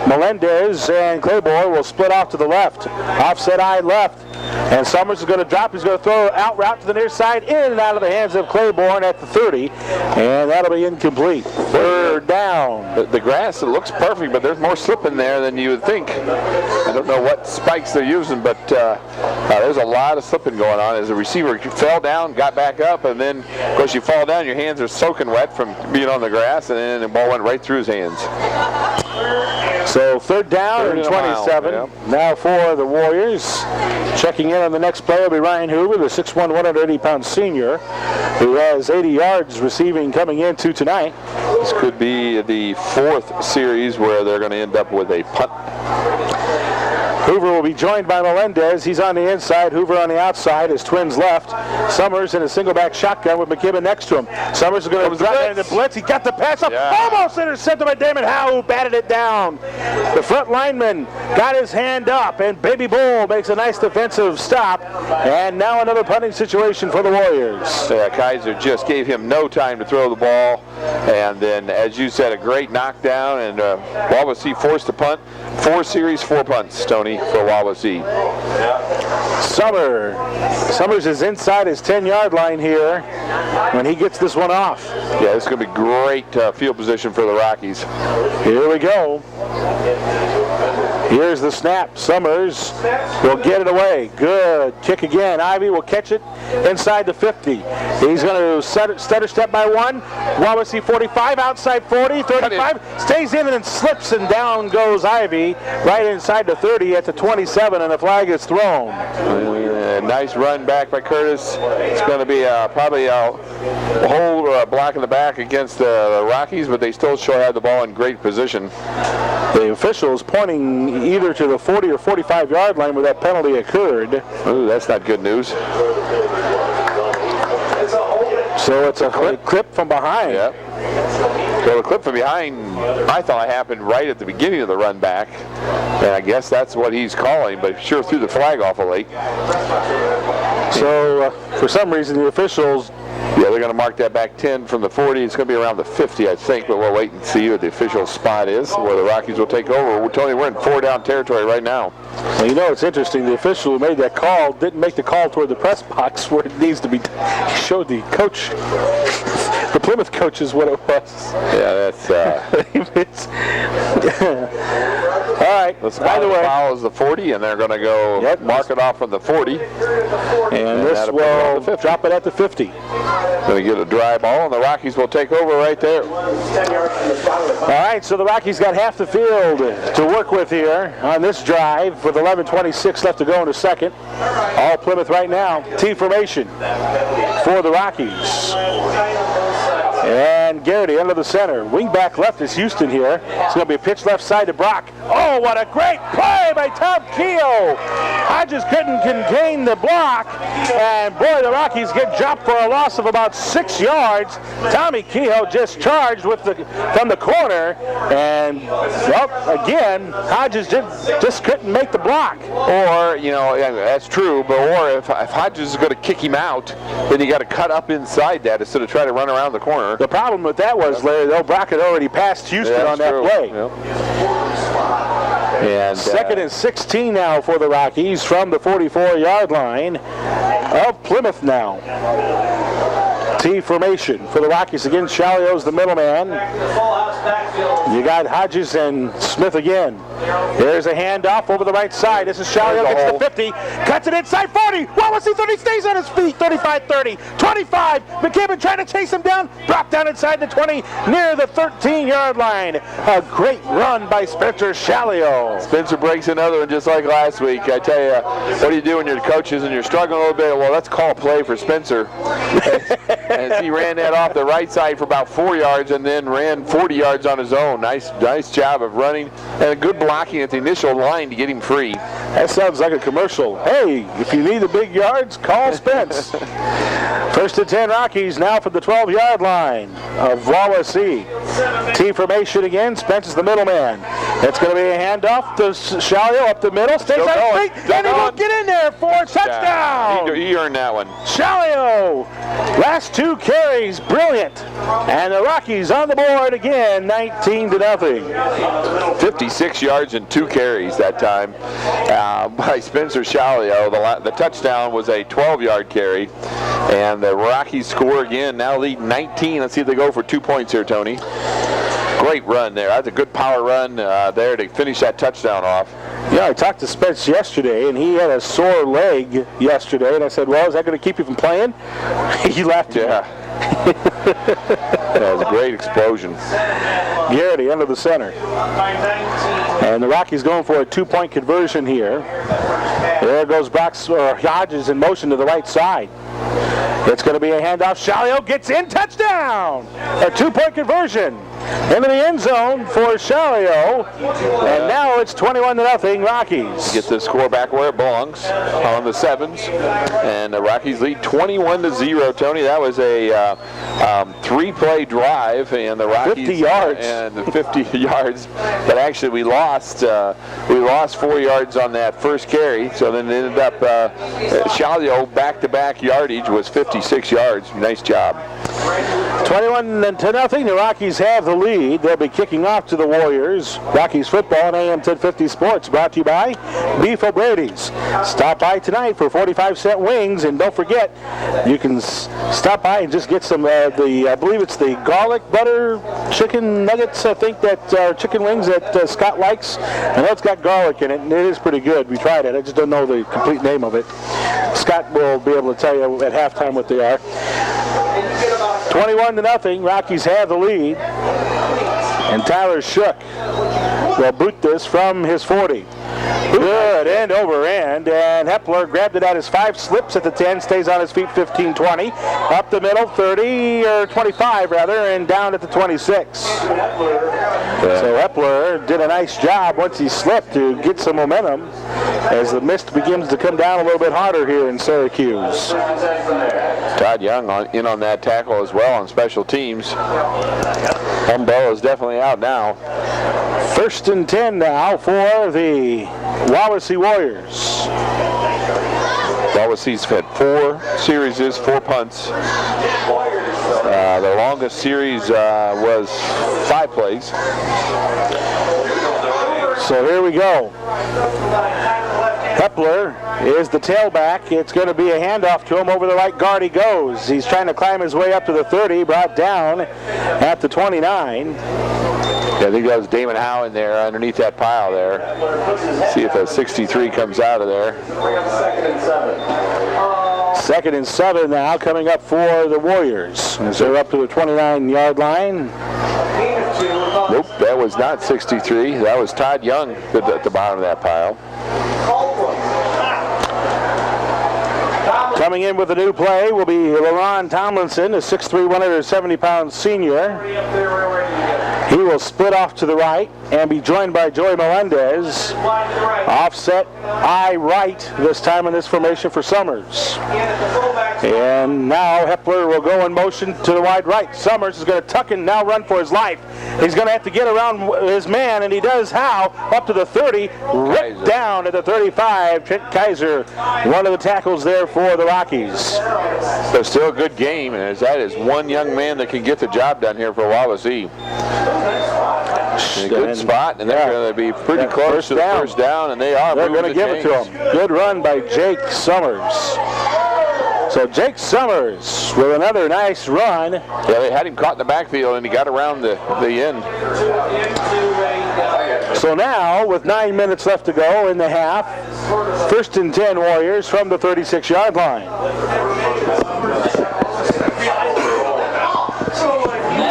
Melendez and Claiborne will split off to the left. Offset eye left. And Summers is going to drop. He's going to throw out route to the near side, in and out of the hands of Claiborne at the 30. And that'll be incomplete. Third down. The grass, it looks perfect, but there's more slip in there than you would think. I don't know what spikes they're using, but there's a lot of slipping going on as the receiver fell down, got back up, and then, of course, you fall down, your hands are soaking wet from being on the grass, and then the ball went right through his hands. So third down and 27. Yep. Now for the Warriors. Checking in on the next play will be Ryan Hoover, the 6'1", 180-pound senior, who has 80 yards receiving coming into tonight. This could be the fourth series where they're going to end up with a punt. Hoover will be joined by Melendez. He's on the inside. Hoover on the outside. His twins left. Summers in a single-back shotgun with McKibben next to him. Summers is going to drop into the blitz. He got the pass up. Yeah. Almost intercepted by Damon Howe, who batted it down. The front lineman got his hand up, and Baby Bull makes a nice defensive stop. And now another punting situation for the Warriors. Yeah, Kaiser just gave him no time to throw the ball. And then, as you said, a great knockdown, and Wawasee forced to punt. 4 series, 4 punts, Tony, for Wawasee. Summers is inside his 10-yard line here when he gets this one off. Yeah, this is going to be great field position for the Rockies. Here we go. Here's the snap. Summers will get it away. Good. Kick again. Ivy will catch it inside the 50. He's going to stutter step by one. Wawasee 45, outside 40, 35. Stays in and then slips, and down goes Ivy right inside the 30 at the 27, and the flag is thrown. Nice run back by Curtis. It's going to be probably a hold block in the back against the Rockies, but they still have the ball in great position. The officials pointing either to the 40 or 45-yard line where that penalty occurred. Ooh, that's not good news. So it's a clip from behind. Yep. So the clip from behind, I thought happened right at the beginning of the run back, and I guess that's what he's calling, but sure threw the flag awful late. So for some reason the officials, yeah, they're going to mark that back 10 from the 40. It's going to be around the 50, I think, but we'll wait and see what the official spot is, where the Rockies will take over. Tony, we're in 4-down territory right now. Well, you know, it's interesting. The official who made that call didn't make the call toward the press box where it needs to be. He showed the coach, the Plymouth coach, is what it was. Yeah, that's. All right. By the way, foul is the 40, and they're going to go mark it off from the 40. And this will drop it at the 50. Going to get a dry ball, and the Rockies will take over right there. All right, so the Rockies got half the field to work with here on this drive with 11:26 left to go in the second. All Plymouth right now. T formation for the Rockies. And Garrity under the center. Wing back left is Houston here. It's going to be a pitch left side to Brock. Oh, what a great play by Tom Keogh. Hodges couldn't contain the block. And boy, the Rockies get dropped for a loss of about 6 yards. Tommy Keogh just charged with from the corner. And, well, again, Hodges just couldn't make the block. Or, you know, yeah, that's true, but or if Hodges is going to kick him out, then you got to cut up inside that instead of trying to run around the corner. The problem with that was, Larry, though, Brock had already passed Houston on that play. Yep. And second and 16 now for the Rockies from the 44-yard line of Plymouth now. T formation for the Rockies again. Shalio's the middleman. You got Hodges and Smith again. There's a handoff over the right side. This is Shalio, gets to 50, cuts it inside 40. Wawasee 30, stays on his feet. 35-30, 25. McKibben trying to chase him down. Dropped down inside the 20, near the 13-yard line. A great run by Spencer Shalio. Spencer breaks another one just like last week. I tell you, what do you do when you're coaches and you're struggling a little bit? Well, let's call a play for Spencer. As he ran that off the right side for about 4 yards and then ran 40 yards on his own. Nice job of running and a good blocking at the initial line to get him free. That sounds like a commercial. Hey, if you need the big yards, call Spence. First and 10 Rockies now from the 12-yard line of Wawasee. T formation again. Spence is the middleman. It's going to be a handoff to Shalio up the middle. Stays on his feet, and he will get in there for a touchdown. He earned that one. Shalio, last 2 carries, brilliant. And the Rockies on the board again, 19-0. 56 yards and 2 carries that time by Spencer Shalio. The touchdown was a 12-yard carry. And the Rockies score again, now lead 19. Let's see if they go for 2 points here, Tony. Great run there. That's a good power run there to finish that touchdown off. Yeah, I talked to Spence yesterday, and he had a sore leg yesterday, and I said, well, is that going to keep you from playing? He laughed. Yeah. That was a great explosion. Garrity under the center. And the Rockies going for a 2-point conversion here. There goes Hodges in motion to the right side. It's going to be a handoff. Shalio gets in, touchdown! A 2-point conversion into the end zone for Shalio. And now it's 21-0 Rockies. Get the score back where it belongs on the 7s. And the Rockies lead 21-0. Tony, that was a 3-play drive, and the Rockies 50 yards. And 50 yards. But actually, we lost 4 yards on that first carry. So then it ended up Shalio back-to-back yardage was 56 yards. Nice job. 21-0. The Rockies have the lead. They'll be kicking off to the Warriors. Rockies football on AM 1050 Sports, brought to you by Beef O'Brady's. Stop by tonight for 45-cent wings, and don't forget, you can stop by and just get some I believe it's the garlic butter chicken nuggets. I think that chicken wings that Scott likes. I know it's got garlic in it, and it is pretty good. We tried it. I just don't know the complete name of it. Scott will be able to tell you at halftime what they are. 21-0. Rockies have the lead. And Tyler Shook will boot this from his 40. Good end over end, and Hepler grabbed it at his 5, slips at the 10, stays on his feet 15-20, up the middle 30, or 25 rather, and down at the 26. So Hepler did a nice job once he slipped to get some momentum as the mist begins to come down a little bit harder here in Syracuse. Todd Young in on that tackle as well on special teams. Humboldt is definitely out now. 1st and 10 now for the Wawasee Warriors. Wawasee's had 4 series, 4 punts. The longest series was 5 plays. So here we go. Hepler is the tailback. It's going to be a handoff to him. Over the right guard he goes. He's trying to climb his way up to the 30, brought down at the 29. Yeah, I think that was Damon Howe in there underneath that pile there. See if a 63 comes out of there. 2nd and 7 now coming up for the Warriors. As they're up to the 29-yard line. Nope, that was not 63. That was Todd Young at the bottom of that pile. Coming in with a new play will be LaRon Tomlinson, a 6'3", 170-pound senior. He will split off to the right and be joined by Joey Melendez. Offset eye right this time in this formation for Summers. And now Hepler will go in motion to the wide right. Summers is going to tuck and now run for his life. He's going to have to get around his man, and he does how? Up to the 30, ripped down at the 35. Trent Kaiser, one of the tackles there for the Rockies. But still a good game, and that is one young man that can get the job done here for Wawasee. In a good spot, and they're going to be pretty close to the first down, and they are. They're going to give it to him. Good run by Jake Summers. So Jake Summers with another nice run. Yeah, they had him caught in the backfield, and he got around the end. So now, with 9 minutes left to go in the half, 1st and 10 Warriors from the 36-yard line.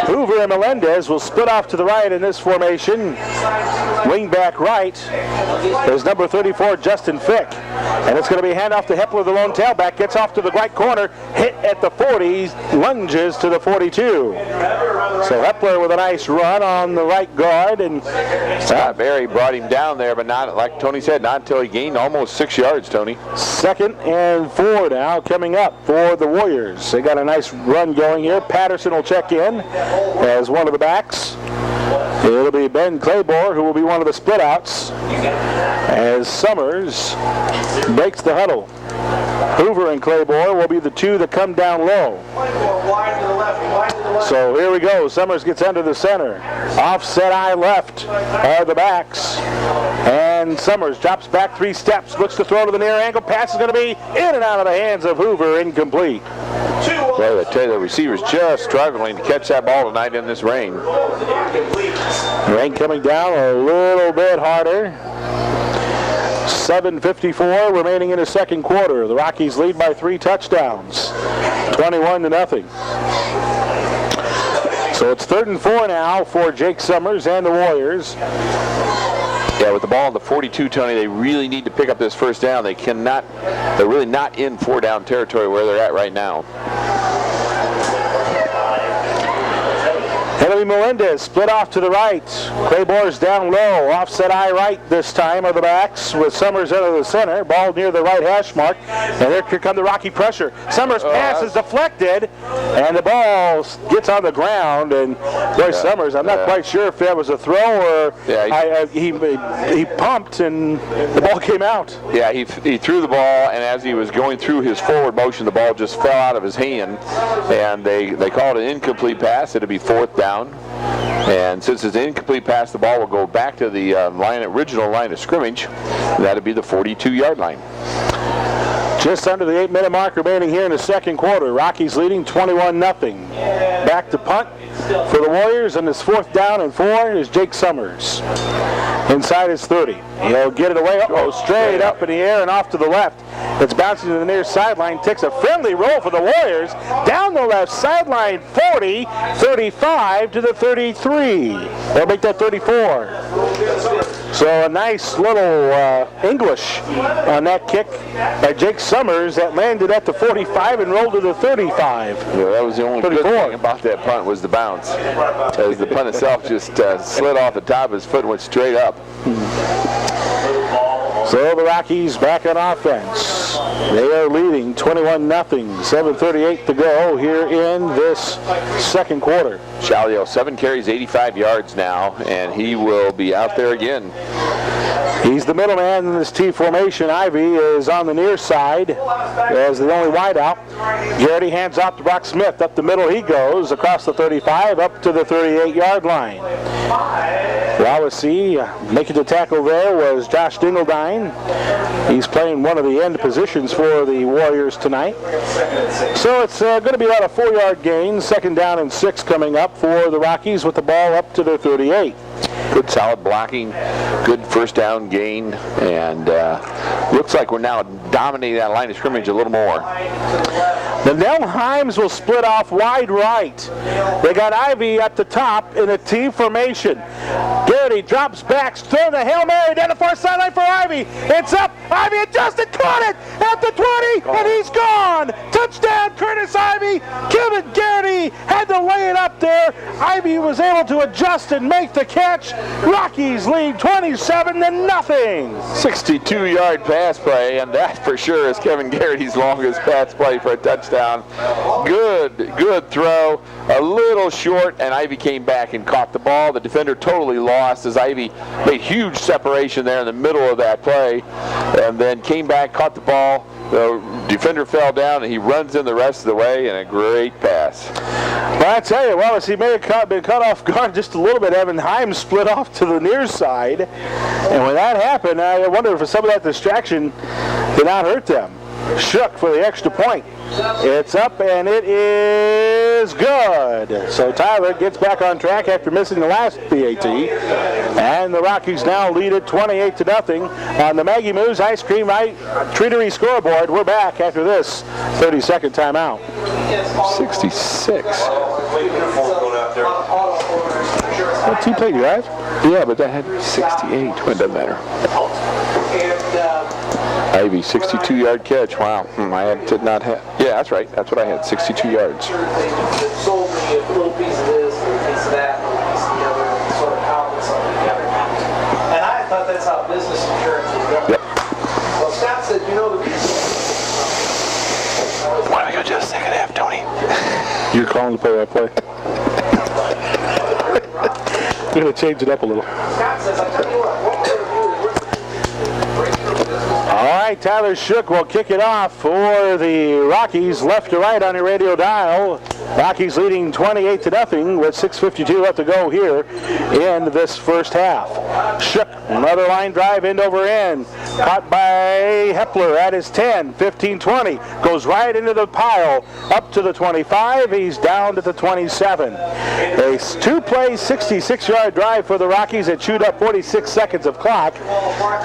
Hoover and Melendez will split off to the right in this formation. Wing back right is number 34, Justin Fick. And it's going to be a handoff to Hepler, the lone tailback. Gets off to the right corner, hit at the 40, lunges to the 42. So Hepler with a nice run on the right guard. And Scott Berry brought him down there, but not, like Tony said, not until he gained almost 6 yards, Tony. 2nd and 4 now coming up for the Warriors. They got a nice run going here. Patterson will check in as one of the backs. It'll be Ben Claybore who will be one of the split outs as Summers breaks the huddle. Hoover and Claybore will be the two that come down low. So here we go. Summers gets under the center. Offset eye left are the backs. And Summers drops back 3 steps. Looks to throw to the near angle. Pass is going to be in and out of the hands of Hoover. Incomplete. Well, I tell you, the receiver's just struggling to catch that ball tonight in this rain. Rain coming down a little bit harder. 7:54 remaining in the second quarter. The Rockies lead by 3 touchdowns, 21-0. So it's 3rd and 4 now for Jake Summers and the Warriors. Yeah, with the ball on the 42, Tony, they really need to pick up this first down. They're really not in 4-down territory where they're at right now. Henry Melendez split off to the right. Claybore's down low. Offset eye right this time of the backs with Summers under the center. Ball near the right hash mark. And here come the Rocky pressure. Summers' pass is deflected. And the ball gets on the ground. And boy, Summers, I'm not quite sure if that was a throw or he pumped and the ball came out. Yeah, he threw the ball, and as he was going through his forward motion, the ball just fell out of his hand. And they called it an incomplete pass. It'll be 4th down. And since it's an incomplete pass, the ball will go back to the original line of scrimmage. That'll be the 42-yard line. Just under the 8-minute mark remaining here in the second quarter. Rockies leading 21-0. Back to punt for the Warriors, and this 4th down and 4 is Jake Summers. Inside his 30. He'll get it away. Straight up in the air and off to the left. It's bouncing to the near sideline. Takes a friendly roll for the Warriors. Down the left sideline, 40, 35 to the 33. They'll make that 34. So a nice little English on that kick by Jake Summers that landed at the 45 and rolled to the 35. Yeah, that was the only 34. Good thing about that punt was the bounce. As the punt itself just slid off the top of his foot and went straight up. So the Rockies back on offense. They are leading 21-0. 7:38 to go here in this second quarter. Shalio, 7 carries, 85 yards now, and he will be out there again. He's the middleman in this T formation. Ivy is on the near side as the only wideout. Garrity hands off to Brock Smith. Up the middle he goes, across the 35, up to the 38-yard line. Wawasee making the tackle there was Josh Dingledine. He's playing one of the end positions for the Warriors tonight. So it's going to be about a 4-yard gain. 2nd down and 6 coming up for the Rockies with the ball up to their 38. Good solid blocking, good 1st down gain, and looks like we're now dominating that line of scrimmage a little more. Nell Himes will split off wide right. They got Ivy at the top in a T formation. Garrity drops back, throwing the Hail Mary down the far sideline for Ivy. It's up. Ivy adjusted, caught it at the 20, and he's gone. Touchdown, Curtis Ivy. Kevin Garrity had to lay it up there. Ivy was able to adjust and make the catch. Rockies lead 27-0. 62-yard pass play, and that for sure is Kevin Garrity's longest pass play for a touchdown. Good throw, a little short, and Ivy came back and caught the ball. The defender totally lost as Ivy made huge separation there in the middle of that play, and then came back, caught the ball. The defender fell down, and he runs in the rest of the way, and a great pass. Well, I tell you, Wallace, he may have been caught off guard just a little bit. Evan Himes split off to the near side, and when that happened, I wonder if some of that distraction did not hurt them. Shook for the extra point. It's up, and it is good. So Tyler gets back on track after missing the last PAT, and the Rockies now lead it 28-0 on the Maggie Moo's Ice Cream Treatery scoreboard. We're back after this 30-second timeout. 66. What team played you guys? Yeah, but that had 68. Well, it doesn't matter. Ivy, 62-yard catch. Wow. Did not have. Yeah, that's right. That's what I had. 62 yards. Sold me a little piece of this, a little piece of that, a little piece of the other, and sort of cobbled something together. And I thought that's how business insurance was done. Yep. Well, Scott said, you know the reason. Why don't we go just second half, Tony? You're calling to play that play. going to change it up a little. All right, Tyler Shook will kick it off for the Rockies, left to right on your radio dial. Rockies leading 28-0 with 6:52 left to go here in this first half. Shook, another line drive end over end. Caught by Hepler at his 10, 15-20. Goes right into the pile, up to the 25. He's down to the 27. A two-play, 66-yard drive for the Rockies that chewed up 46 seconds of clock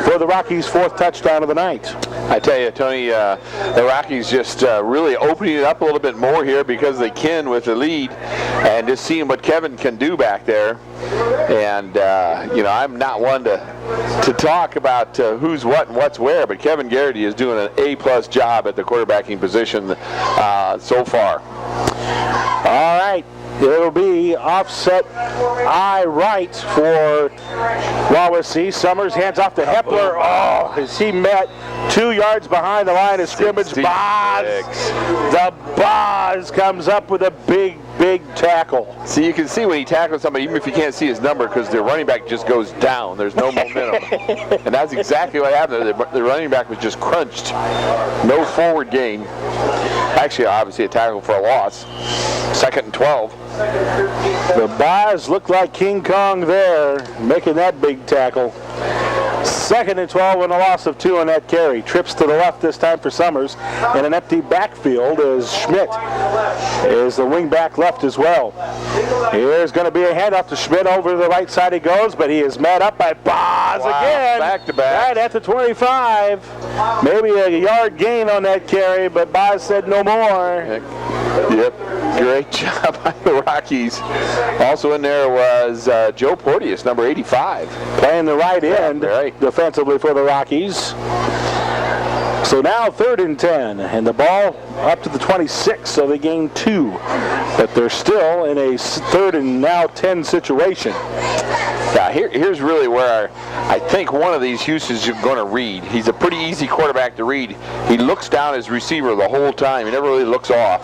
for the Rockies' fourth touchdown of the night. I tell you, Tony, the Rockies just really opening it up a little bit more here because they can with the lead, and just seeing what Kevin can do back there. And I'm not one to talk about who's what and what's where, but Kevin Garrity is doing an A+ job at the quarterbacking position so far. All right. It'll be offset eye right for Wawasee. Summers hands off to Hepler. Oh, as he met 2 yards behind the line of scrimmage. The Boz comes up with a big tackle. See, you can see when he tackles somebody, even if you can't see his number, because the running back just goes down. There's no momentum. And that's exactly what happened. The running back was just crunched. No forward gain. Actually, obviously a tackle for a loss. 2nd and 12. The Boz looked like King Kong there, making that big tackle. 2nd and 12 and a loss of 2 on that carry. Trips to the left this time for Summers. And an empty backfield as Schmidt is the wing back left as well. Here's going to be a handoff to Schmidt. Over the right side he goes, but he is met up by Boz again. Back to back. Right at the 25. Maybe a yard gain on that carry, but Boz said no more. Yep. Great job by the Rockies. Also in there was Joe Porteous, number 85. Playing the right end right. defensively for the Rockies. So now 3rd and 10, and the ball up to the 26, so they gain 2. But they're still in a 3rd and now 10 situation. Yeah, here's really where I think one of these Houston's going to read. He's a pretty easy quarterback to read. He looks down his receiver the whole time. He never really looks off.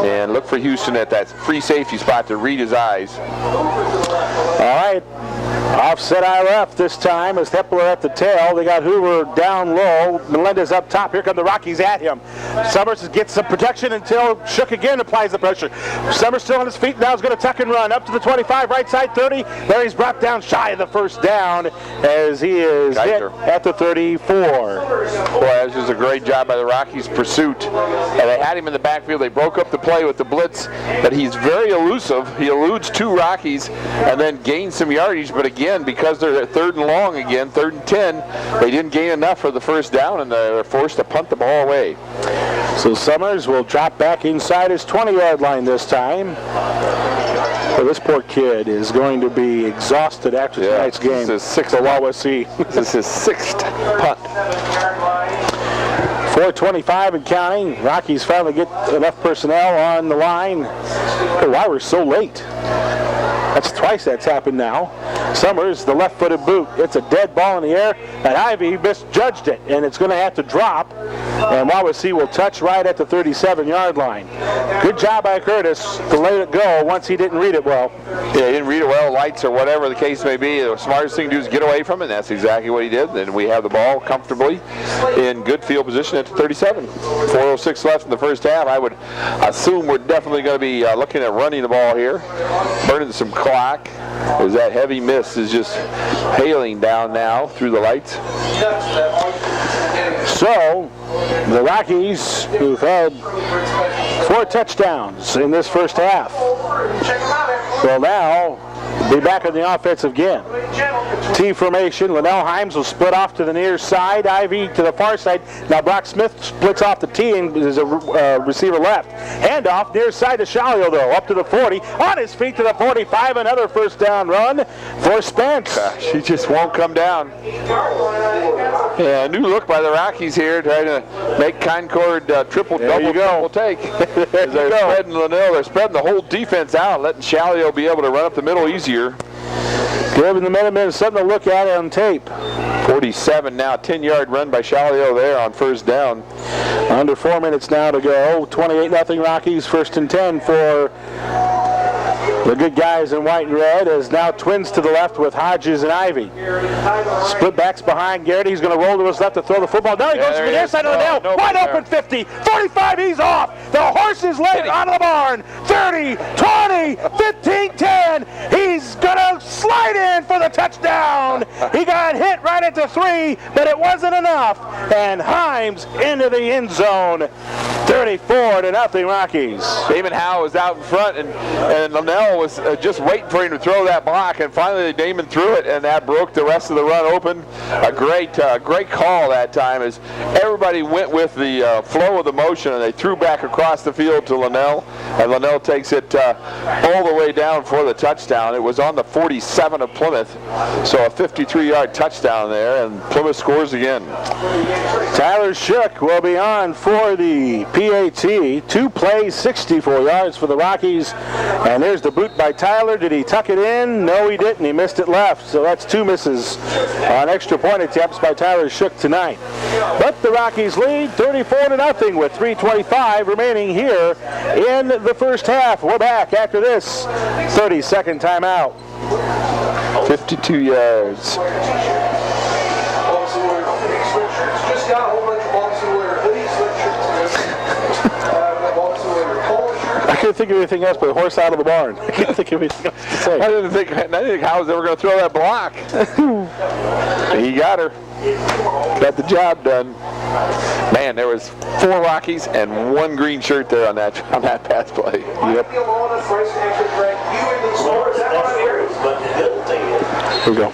And look for Houston at that free safety spot to read his eyes. All right. Offset eye left this time as Hepler at the tail. They got Hoover down low. Melendez up top. Here come the Rockies at him. Summers gets some protection until Shook again applies the pressure. Summers still on his feet. Now he's going to tuck and run up to the 25, right side 30. There he's brought down shy of the first down as he is hit at the 34. Boy, this was a great job by the Rockies' pursuit. And they had him in the backfield. They broke up the play with the blitz, but he's very elusive. He eludes 2 Rockies and then gains some yardage, but again, because they're at 3rd and long again, 3rd and 10, they didn't gain enough for the first down, and they're forced to punt the ball away. So Summers will drop back inside his 20-yard line this time. Well, this poor kid is going to be exhausted after tonight's game. This is his 6th Wawasee. This is his 6th punt. 4:25 and counting. Rockies finally get enough personnel on the line. Why we're so late? That's twice that's happened now. Summers, the left-footed boot. It's a dead ball in the air, and Ivy misjudged it, and it's going to have to drop. And Wawasee will touch right at the 37-yard line. Good job by Curtis to let it go once he didn't read it well. Yeah, he didn't read it well, lights or whatever the case may be. The smartest thing to do is get away from it, and that's exactly what he did. And we have the ball comfortably in good field position at the 37. 4:06 left in the first half. I would assume we're definitely going to be looking at running the ball here, burning some clock, as that heavy mist is just hailing down now through the lights. So, the Rockies, who've had 4 touchdowns in this first half, will now be back on the offensive again. T formation. Linnell Himes will split off to the near side. Ivy to the far side. Now Brock Smith splits off the T and is a receiver left. Handoff near side to Shalio, though. Up to the 40. On his feet to the 45. Another first down run for Spence. Gosh, he just won't come down. Yeah, a new look by the Rockies here, trying to make Concord triple take. As they're spreading Linnell, they're spreading the whole defense out, letting Shalio be able to run up the middle easier. Giving the Minutemen something to look at on tape. 47 now, 10-yard run by Shalio there on first down. Under 4 minutes now to go. 28-0 Rockies, 1st and 10 for The good guys in white and red is now twins to the left with Hodges and Ivy. Split backs behind Garrity. He's going to roll to his left to throw the football. Now he goes to the near side of the nail. Wide open 50, 45, he's off. The horse is late out of the barn. 30, 20, 15, 10. He's going to slide in for the touchdown. He got hit right at the 3, but it wasn't enough. And Himes into the end zone. 34-0 Rockies. Damon Howe was out in front, and Linnell was just waiting for him to throw that block, and finally Damon threw it, and that broke the rest of the run open. A great call that time as everybody went with the flow of the motion, and they threw back across the field to Linnell, and Linnell takes it all the way down for the touchdown. It was on the 47 of Plymouth, so a 53-yard touchdown there, and Plymouth scores again. Tyler Shook will be on for the PAT. 2 plays, 64 yards for the Rockies. And there's the boot by Tyler. Did he tuck it in? No, he didn't. He missed it left. So that's 2 misses on extra point attempts by Tyler Shook tonight. But the Rockies lead 34-0 with 3:25 remaining here in the first half. We're back after this 30-second timeout. 52 yards. Just got a whole bunch of Wawasee wear hoodies, sweatshirts, I couldn't think of anything else but horse out of the barn. I couldn't think of anything else to say. I didn't think Howe was ever going to throw that block. He got her. Got the job done. Man, there was 4 Rockies and 1 green shirt there on that pass play. Yep. Here we go.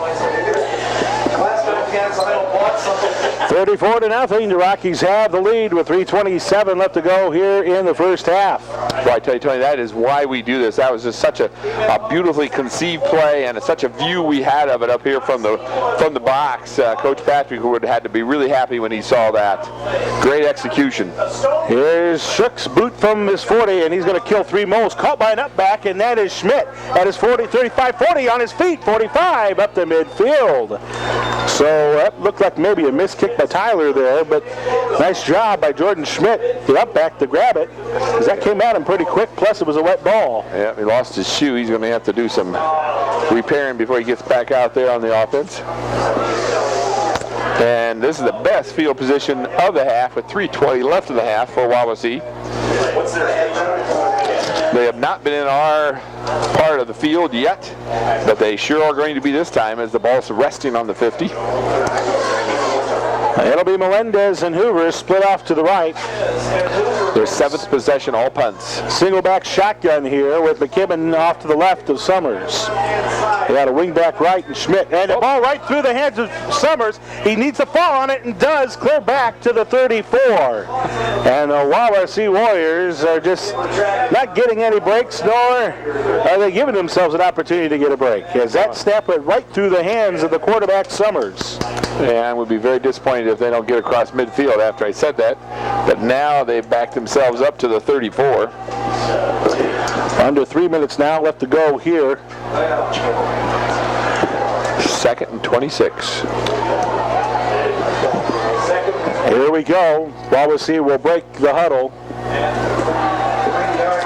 34-0. The Rockies have the lead with 3:27 left to go here in the first half. Well, I tell you, Tony, that is why we do this. That was just such a beautifully conceived play, and such a view we had of it up here from the box. Coach Patrick would have had to be really happy when he saw that. Great execution. Here's Shook's boot from his 40, and he's going to kill 3 moles. Caught by an up back, and that is Schmidt at his 40, 35, 40 on his feet, 45 up to midfield. So that looked like maybe a missed kick by Tyler there, but nice job by Jordan Schmidt, the up back, to grab it, because that came at him pretty quick, plus it was a wet ball. Yeah, he lost his shoe. He's going to have to do some repairing before he gets back out there on the offense. And this is the best field position of the half with 3:20 left of the half for Wawasee. They have not been in our part of the field yet, but they sure are going to be this time as the ball's resting on the 50. It'll be Melendez and Hoover split off to the right. Their 7th possession, all punts. Single back shotgun here with McKibben off to the left of Summers. They got a wing back right and Schmidt. And the ball right through the hands of Summers. He needs to fall on it and does. Clear back to the 34. And the Wawasee Warriors are just not getting any breaks, nor are they giving themselves an opportunity to get a break, as that snap went right through the hands of the quarterback Summers. And I would be very disappointed if they don't get across midfield after I said that. But now they've backed themselves up to the 34. Under 3 minutes now left to go here. 2nd and 26. Here we go. Wawasee will break the huddle.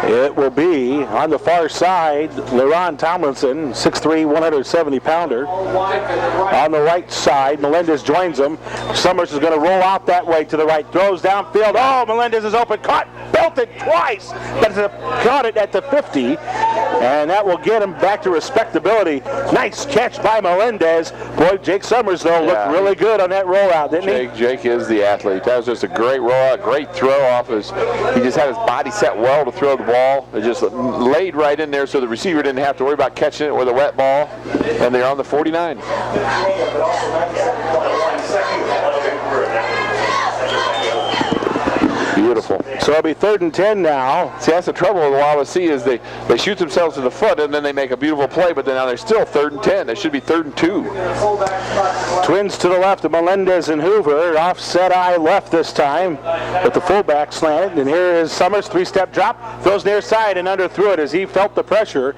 It will be on the far side, LeRon Tomlinson, 6'3", 170-pounder. On the right side, Melendez joins him. Summers is going to roll out that way to the right. Throws downfield. Oh, Melendez is open. Caught. Belted twice. But caught it at the 50. And that will get him back to respectability. Nice catch by Melendez. Boy, Jake Summers, though, looked really good on that rollout, didn't he? Jake is the athlete. That was just a great rollout, great throw off his. He just had his body set well to throw the ball. It just laid right in there so the receiver didn't have to worry about catching it with a wet ball. And they're on the 49. Beautiful. So it'll be 3rd and 10 now. See, that's the trouble with Wawasee is they shoot themselves to the foot and then they make a beautiful play, but then now they're still 3rd and 10. They should be 3rd and 2. Twins to the left of Melendez and Hoover. Offset eye left this time with the fullback slanted. And here is Summers, 3-step drop. Throws near side and underthrew it as he felt the pressure.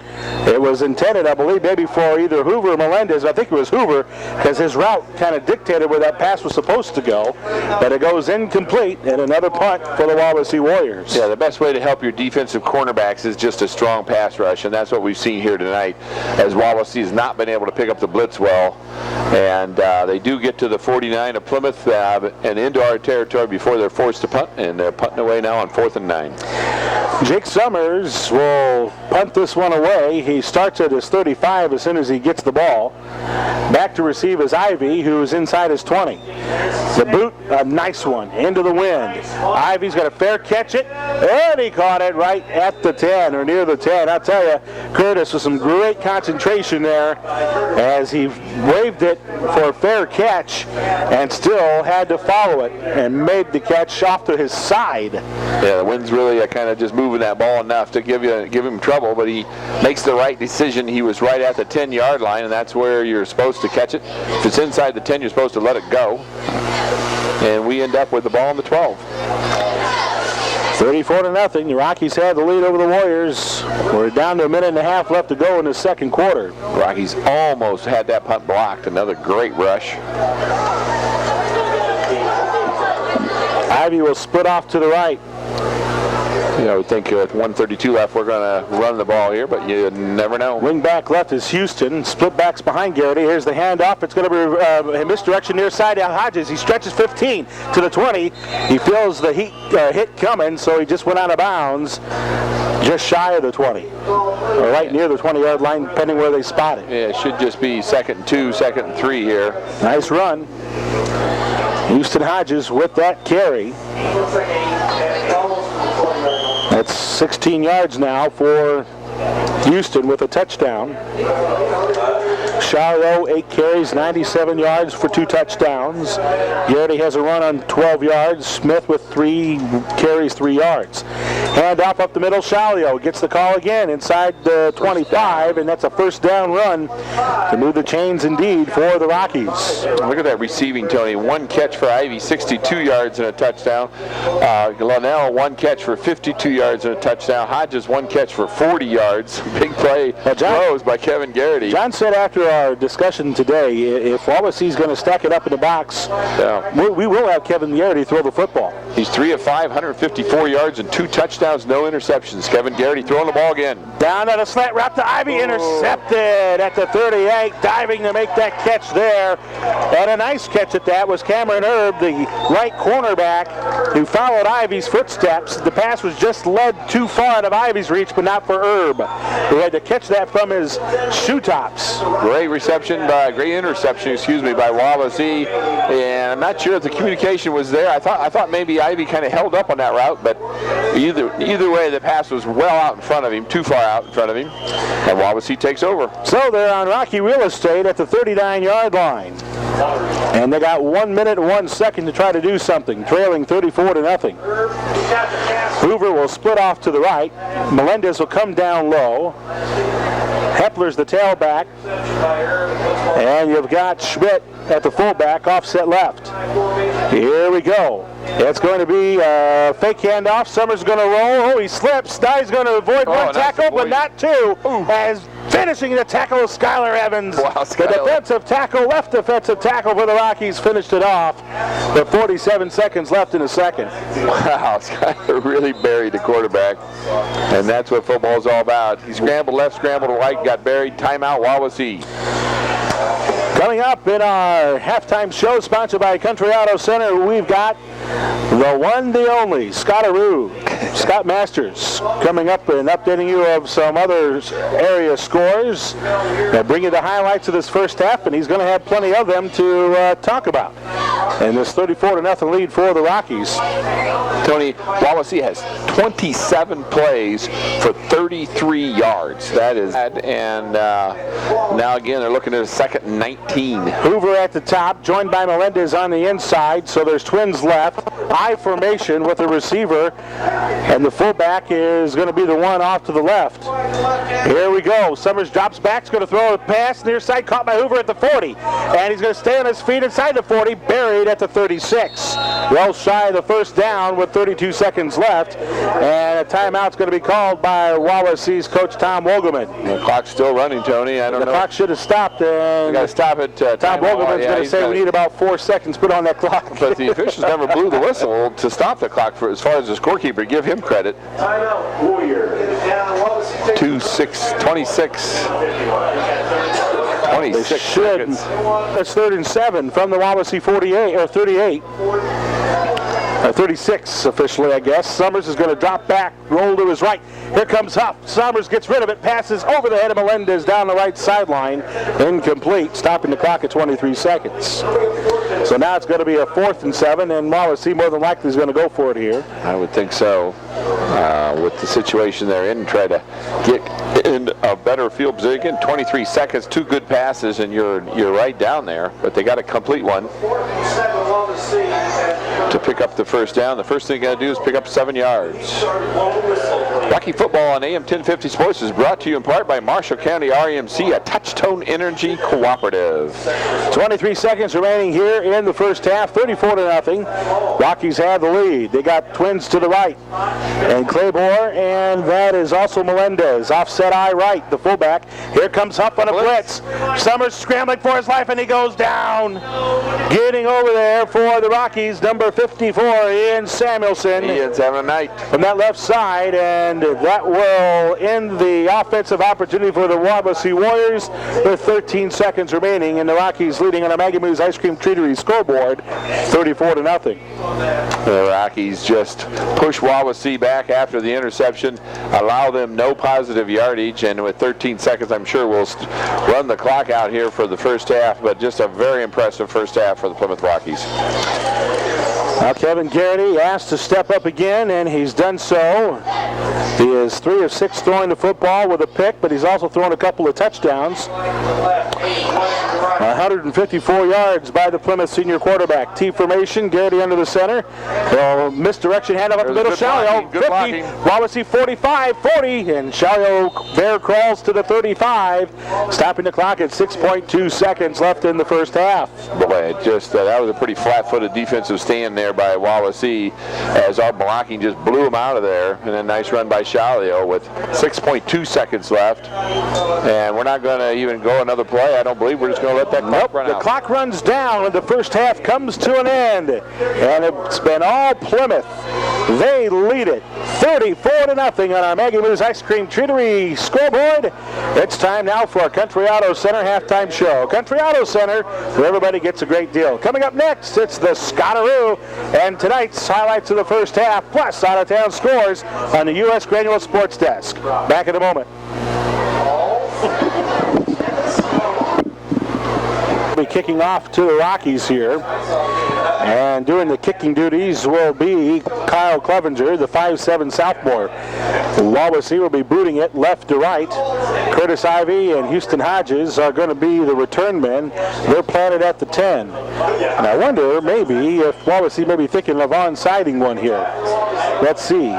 It was intended, I believe, maybe for either Hoover or Melendez. I think it was Hoover because his route kind of dictated where that pass was supposed to go. But it goes incomplete and another punt for the Wawasee Wawasee Warriors. Yeah, the best way to help your defensive cornerbacks is just a strong pass rush, and that's what we've seen here tonight, as Wawasee has not been able to pick up the blitz well. And they do get to the 49 of Plymouth and into our territory before they're forced to punt, and they're punting away now on 4th and 9. Jake Summers will punt this one away. He starts at his 35 as soon as he gets the ball. Back to receive is Ivy, who's inside his 20. The boot, a nice one, into the wind. Ivy's got a fair catch it, and he caught it right at the 10, or near the 10. I'll tell you, Curtis with some great concentration there as he waved it for a fair catch and still had to follow it and made the catch off to his side. Yeah, the wind's really kind of just moving that ball enough to give him trouble, but he makes the right decision. He was right at the 10-yard line, and that's where you're supposed to catch it. If it's inside the 10, you're supposed to let it go. And we end up with the ball on the 12. 34-0. The Rockies had the lead over the Warriors. We're down to a minute and a half left to go in the second quarter. Rockies almost had that punt blocked. Another great rush. Ivy will split off to the right. You know, we think with 1:32 left, we're going to run the ball here, but you never know. Wing back left is Houston. Split backs behind Garrity. Here's the handoff. It's going to be a misdirection near side to Hodges. He stretches 15 to the 20. He feels the hit coming, so he just went out of bounds just shy of the 20. Or right near the 20-yard line, depending where they spot it. Yeah, it should just be 2nd and 2, 2nd and 3 here. Nice run. Houston Hodges with that carry. That's 16 yards now for Houston with a touchdown. Charlo, 8 carries, 97 yards for 2 touchdowns. Garrity has a run on 12 yards. Smith with 3 carries, 3 yards. Hand off up the middle. Charlo gets the call again inside the 25, and that's a first down run to move the chains indeed for the Rockies. Look at that receiving, Tony. 1 catch for Ivy, 62 yards and a touchdown. Linnell, 1 catch for 52 yards and a touchdown. Hodges, 1 catch for 40 yards. Big play throws by Kevin Garrity. John said after our discussion today, if Wawasee's going to stack it up in the box, we will have Kevin Garrity throw the football. He's 3 of 5, 154 yards and 2 touchdowns, no interceptions. Kevin Garrity throwing the ball again. Down on a slant route to Ivy, intercepted at the 38, diving to make that catch there. And a nice catch at that was Cameron Erb, the right cornerback, who followed Ivy's footsteps. The pass was just led too far out of Ivy's reach, but not for Erb, who had to catch that from his shoe tops. Great interception by Wawasee, and I'm not sure if the communication was there. I thought maybe Ivy kind of held up on that route, but either way, the pass was well out in front of him, too far out in front of him, and Wawasee takes over. So they're on Rocky real estate at the 39-yard line, and they got 1 minute and 1 second to try to do something, trailing 34-0. Hoover will split off to the right. Melendez will come down low. Hepler's the tailback, and you've got Schmidt at the fullback, offset left. Here we go. It's going to be a fake handoff. Summers going to roll. Oh, he slips. Now he's going to avoid one tackle, but not 2. As finishing the tackle is Skylar Evans. Wow, The defensive tackle, left defensive tackle for the Rockies, finished it off. With 47 seconds left in the second. Wow, Skylar really buried the quarterback, and that's what football's all about. He scrambled left, scrambled right, got buried. Timeout, Wawasee. Coming up in our halftime show, sponsored by Country Auto Center, we've got the one, the only, Scott Masters, coming up and updating you of some other area scores. They'll bring you the highlights of this first half, and he's going to have plenty of them to talk about. And this 34-0 lead for the Rockies. Tony, Wawasee has 27 plays for 33 yards. That is, and now again they're looking at a 2nd and 19. Hoover at the top, joined by Melendez on the inside, so there's twins left. I formation with the receiver, and the fullback is going to be the one off to the left. Here we go. Summers drops back, is going to throw a pass near side, caught by Hoover at the 40, and he's going to stay on his feet inside the 40, buried at the 36. Well shy of the first down with 32 seconds left, and a timeout's going to be called by Wawasee's coach Tom Wogelman. The clock's still running, Tony. I don't know. The clock should have stopped, and got to stop it. Tom Wogelman's going to say we need about 4 seconds put on that clock. But the officials never blew blew the whistle to stop the clock for as far as the scorekeeper. Give him credit. Timeout, Warrior. 26 seconds. That's 3rd and 7 from the Wawasee 48 or 38. 36 officially, I guess. Summers is going to drop back, roll to his right. Here comes Huff. Summers gets rid of it, passes over the head of Melendez down the right sideline. Incomplete, stopping the clock at 23 seconds. So now it's going to be a 4th and 7, and Wawasee more than likely is going to go for it here. I would think so. With the situation they're in, try to get in a better field position. 23 seconds, 2 good passes, and you're right down there. But they got to complete one to pick up the first down. The first thing you got to do is pick up 7 yards. Rocky Football on AM 1050 Sports is brought to you in part by Marshall County REMC, a Touchtone Energy Cooperative. 23 seconds remaining here in the first half, 34-0. Rockies have the lead. They got twins to the right, and Claymore, and that is also Melendez. Offset eye right, the fullback. Here comes Huff on a blitz. Summers scrambling for his life, and he goes down. Getting over there for the Rockies, number 54, Ian Samuelson. Ian's having a night. From that left side, and that will end the offensive opportunity for the Wawasee Warriors with 13 seconds remaining, and the Rockies leading on a Maggie Moo's Ice Cream Treatery scoreboard, 34-0. The Rockies just push Wawasee back after the interception, allow them no positive yardage, and with 13 seconds, I'm sure we'll run the clock out here for the first half, but just a very impressive first half for the Plymouth Rockies. Now Kevin Garrity asked to step up again, and he's done so. He is 3 of 6 throwing the football with a pick, but he's also thrown a couple of touchdowns. 154 yards by the Plymouth senior quarterback. T formation, Garrity under the center. Misdirection handoff up the middle. Shalio 50, Wawasee 45, 40, and Shalio there crawls to the 35, stopping the clock at 6.2 seconds left in the first half. Boy, that was a pretty flat-footed defensive stand there by Wawasee as our blocking just blew him out of there, and a nice run by Shalio with 6.2 seconds left. And we're not going to even go another play. I don't believe we're just going to let that clock run out. The clock runs down, and the first half comes to an end. And it's been all Plymouth. They lead it 34-0 on our Maggie Moo's Ice Cream Treatery scoreboard. It's time now for our Country Auto Center halftime show. Country Auto Center, where everybody gets a great deal. Coming up next, it's the Scottaroo and tonight's highlights of the first half, plus out-of-town scores on the U.S. Granular Sports Desk. Back in a moment. We'll be kicking off to the Rockies here. And doing the kicking duties will be Kyle Clevenger, the 5'7" sophomore. Wawasee will be booting it left to right. Curtis Ivey and Houston Hodges are going to be the return men. They're planted at the 10. And I wonder maybe if Wawasee may be thinking of on-siding one here. Let's see.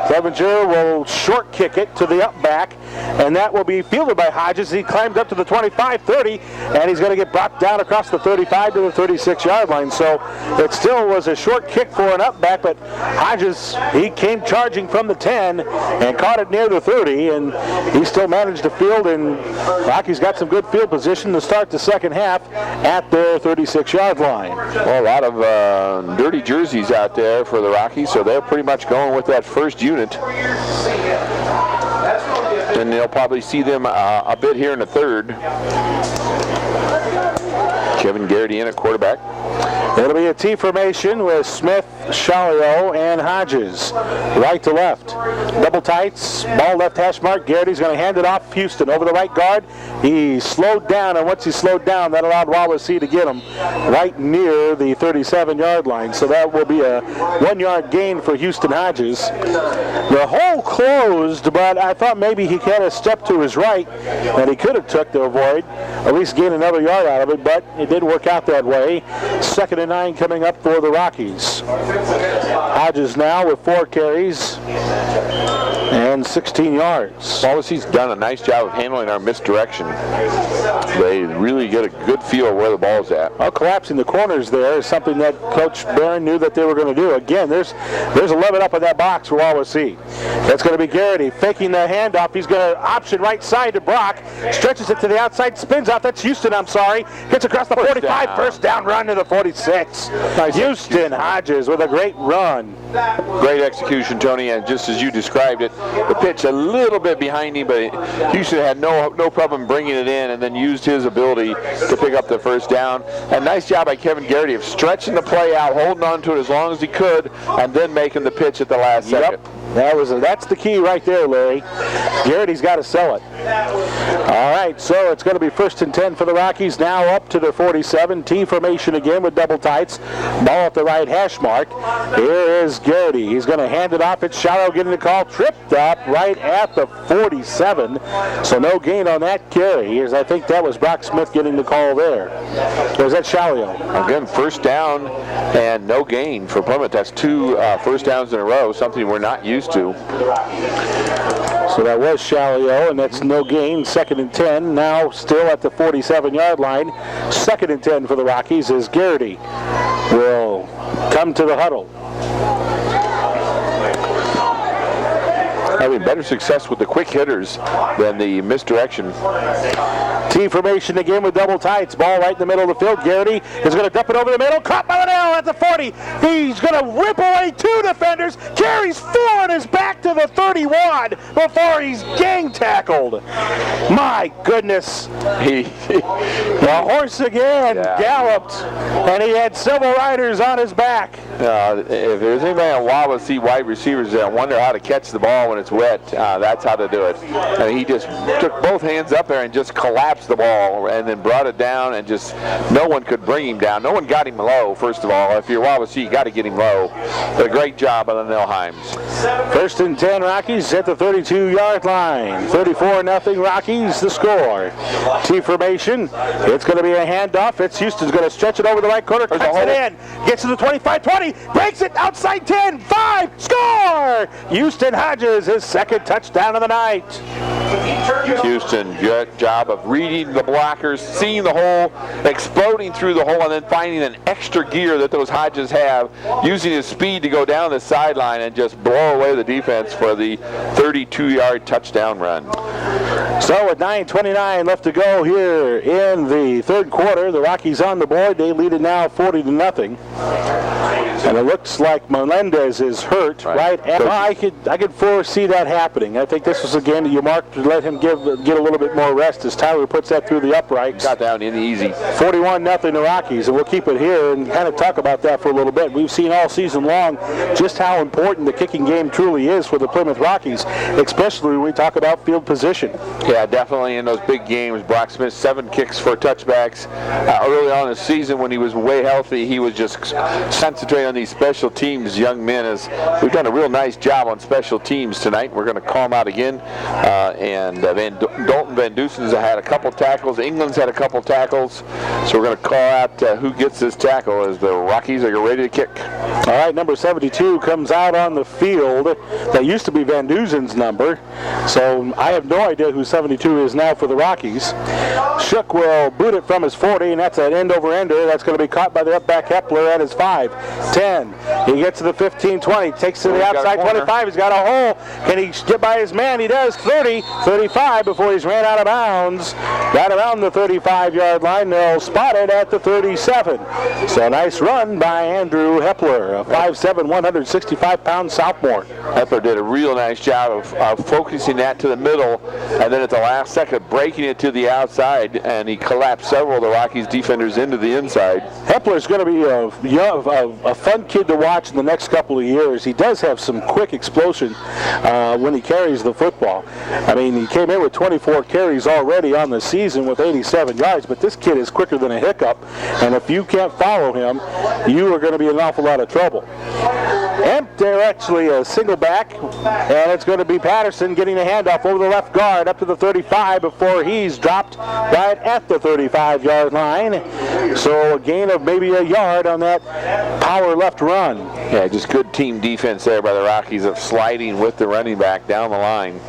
Clevenger will short kick it to the up back, and that will be fielded by Hodges. He climbed up to the 25-30, and he's going to get brought down across the 35 to the 36-yard line. So it still was a short kick for an up back, but Hodges, he came charging from the 10 and caught it near the 30, and he still managed to field, and Rockies got some good field position to start the second half at their 36-yard line. Well, a lot of dirty jerseys out there for the Rockies, so they're pretty much going with that first unit. And they'll probably see them a bit here in the third. Kevin Garrity in at quarterback. It'll be a T formation with Smith, Shalio, and Hodges. Right to left. Double tights, ball left hash mark. Garrity's going to hand it off Houston over the right guard. He slowed down, and once he slowed down, that allowed Wawasee to get him right near the 37-yard line. So that will be a 1-yard gain for Houston Hodges. The hole closed, but I thought maybe he kind of stepped to his right, and he could have took to avoid, at least gain another yard out of it, but it didn't work out that way. 2nd and 9 coming up for the Rockies. Hodges now with 4 carries and 16 yards. Wawasee's done a nice job of handling our misdirection. They really get a good feel of where the ball's at. Well, collapsing the corners there is something that Coach Barron knew that they were going to do. Again, there's 11 up in that box for Wawasee. That's going to be Garrity faking the handoff. He's going to option right side to Brock. Stretches it to the outside, spins out. That's Houston, Hits across the 45. First down run to the 46. Houston Hodges with a a great run. Great execution, Tony, and just as you described it, the pitch a little bit behind him, but Houston had no problem bringing it in and then used his ability to pick up the first down. And nice job by Kevin Garrity of stretching the play out, holding on to it as long as he could, and then making the pitch at the last second. That's the key right there, Larry. Garrity's got to sell it. All right, so it's going to be 1st and 10 for the Rockies, now up to their 47. T formation again with double tights. Ball at the right hash mark. Here is Garrity. He's going to hand it off. It's Shallow getting the call. Tripped up right at the 47. So no gain on that carry. I think that was Brock Smith getting the call there. Or was that Shallow? Again, first down and no gain for Plymouth. That's 2 first downs in a row, something we're not used to. So that was Shallow, and that's no gain. 2nd and 10. Now still at the 47-yard line. 2nd and 10 for the Rockies as Garrity will come to the huddle. Having better success with the quick hitters than the misdirection. T formation again with double tights. Ball right in the middle of the field. Garrity is going to dump it over the middle. Caught by Liddell at the 40. He's going to rip away 2 defenders. Carries 4 on his back to the 31 before he's gang tackled. My goodness. The horse again galloped, and he had several riders on his back. If there's anybody on Wawasee wide receivers that wonder how to catch the ball when it's wet, that's how to do it. And he just took both hands up there and just collapsed the ball and then brought it down, and just no one could bring him down. No one got him low, first of all. If you're Wawasee, you got to get him low. But a great job by the Nilheims. 1st and 10 Rockies at the 32-yard line. 34-0 Rockies the score. T formation. It's going to be a handoff. It's Houston's going to stretch it over the right corner. Cuts it in. Gets to the 25-20. Breaks it outside 10. 5. Score! Houston Hodges, his 2nd touchdown of the night. Houston, good job of reading the blockers, seeing the hole, exploding through the hole, and then finding an extra gear that those Hodges have, using his speed to go down the sideline and just blow away the defense for the 32-yard touchdown run. So with 9:29 left to go here in the 3rd quarter, the Rockies on the board. They lead it now 40-0. And it looks like Melendez is hurt right at. Well, I could foresee that happening. I think this was a game that you marked to let him get a little bit more rest as Tyler puts that through the uprights. Got down in easy. 41-0 the Rockies, and we'll keep it here and kind of talk about that for a little bit. We've seen all season long just how important the kicking game truly is for the Plymouth Rockies, especially when we talk about field position. Yeah, definitely in those big games. Brock Smith, 7 kicks for touchbacks. Early on in the season when he was way healthy, he was just concentrating on these special teams young men. As we've done a real nice job on special teams tonight. We're going to call them out again. Dalton Van Dusen's had a couple tackles. England's had a couple tackles. So we're going to call out who gets this tackle as the Rockies are ready to kick. All right, number 72 comes out on the field. That used to be Van Dusen's number. So I have no idea who 72 is now for the Rockies. Shook will boot it from his 40, and that's an end-over-ender. That's going to be caught by the up-back Hepler at his 5. 10. He gets to the 15-20. Takes to the outside 25. He's got a hole. Can he get by his man? He does. 30, 35 before he's ran out of bounds. Right around the 35-yard line. They'll spot it at the 37. So a nice run by Andrew Hepler, a 5'7", 165-pound sophomore. Hepler did a real nice job of focusing that to the middle, and then at the last second breaking it to the outside, and he collapsed several of the Rockies defenders into the inside. Hepler's going to be a fun kid to watch in the next couple of years. He does have some quick explosion when he carries the football. I mean, he came in with 24 carries already on the season with 87 yards, but this kid is quicker than a hiccup, and if you can't follow him, you are going to be in an awful lot of trouble. And they're actually a single back, and it's going to be Patterson getting a handoff over the left guard up to the 35 before he's dropped right at the 35-yard line. So a gain of maybe a yard on that power left run. Yeah, just good team defense there by the Rockies of sliding with the running back down the line.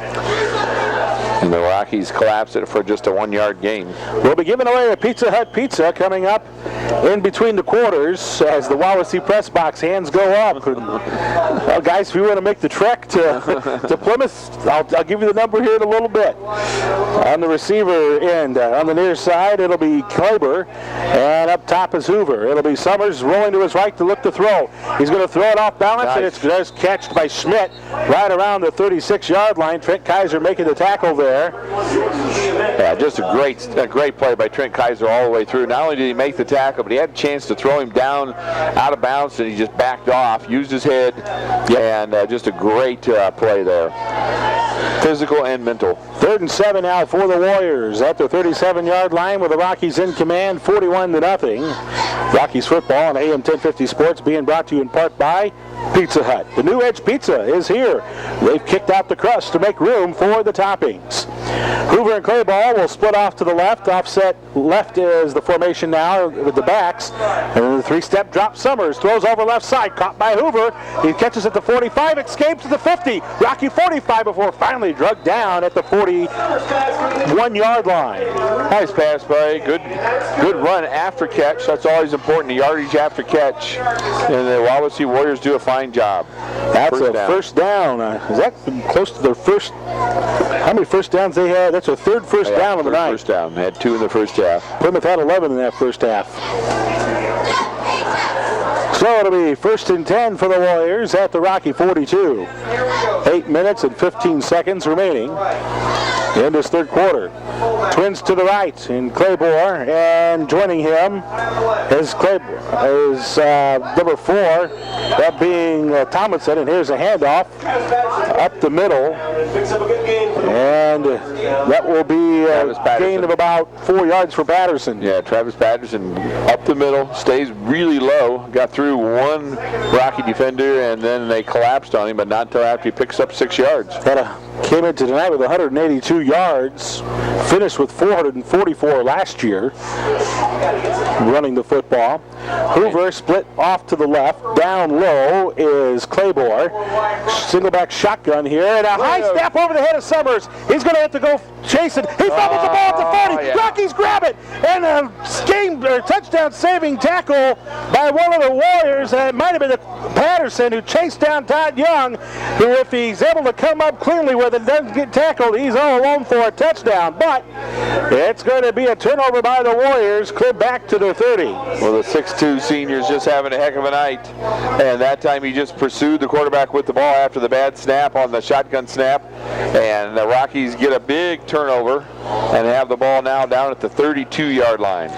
And the Rockies collapsed it for just a 1-yard gain. We'll be giving away a Pizza Hut pizza coming up in between the quarters as the Wawasee press box hands go up. Well, guys, if you want to make the trek to Plymouth, I'll give you the number here in a little bit. On the receiver end, on the near side, it'll be Kleber, and up top is Hoover. It'll be Summers rolling to his right to look to throw. He's going to throw it off balance, and it's just catched by Schmidt right around the 36-yard line. Trent Kaiser making the tackle there. Yeah, just a great play by Trent Kaiser all the way through. Not only did he make the tackle, but he had a chance to throw him down out of bounds, and he just backed off, used his head, and just a great play there. Physical and mental. 3rd and 7 now for the Warriors at the 37-yard line with the Rockies in command, 41-0. Rockies football on AM 1050 Sports being brought to you in part by Pizza Hut. The New Edge Pizza is here. They've kicked out the crust to make room for the toppings. Hoover and Clayball will split off to the left. Offset left is the formation now with the backs. And then the 3-step drop. Summers throws over left side. Caught by Hoover. He catches at the 45. Escapes to the 50. Rocky 45 before finally drugged down at the 41-yard line. Nice pass play. Good run after catch. That's always important. The yardage after catch. And the Wawasee Warriors do a fine job. That's first down. Is that close to their first? How many first downs they had? That's a third first down of the night. First down. They had 2 in the first half. Plymouth had 11 in that first half. So it'll be 1st and 10 for the Warriors at the Rocky 42. 8 minutes and 15 seconds remaining in this third quarter. Twins to the right in Claybor, and joining him is number 4, that being Tomlinson, and here's a handoff up the middle, and that will be a gain of about 4 yards for Patterson. Yeah, Travis Patterson up the middle, stays really low, got through one Rocky defender, and then they collapsed on him, but not until after he picks up 6 yards. Came into tonight with 182 yards, finished with 444 last year, running the football. Hoover split off to the left. Down low is Claybor. Single back shotgun here, and a high snap over the head of Summers. He's going to have to go chase it. He fumbles the ball at the 40. Yeah. Rockies grab it, and a touchdown-saving tackle by one of the Warriors. And it might have been Patterson who chased down Todd Young, who, if he's able to come up cleanly where it doesn't get tackled, he's all alone for a touchdown. But it's going to be a turnover by the Warriors, clear back to their 30. Well, the 6'2 senior's just having a heck of a night, and that time he just pursued the quarterback with the ball after the bad snap on the shotgun snap, and the Rockies get a big turnover and have the ball now down at the 32-yard line.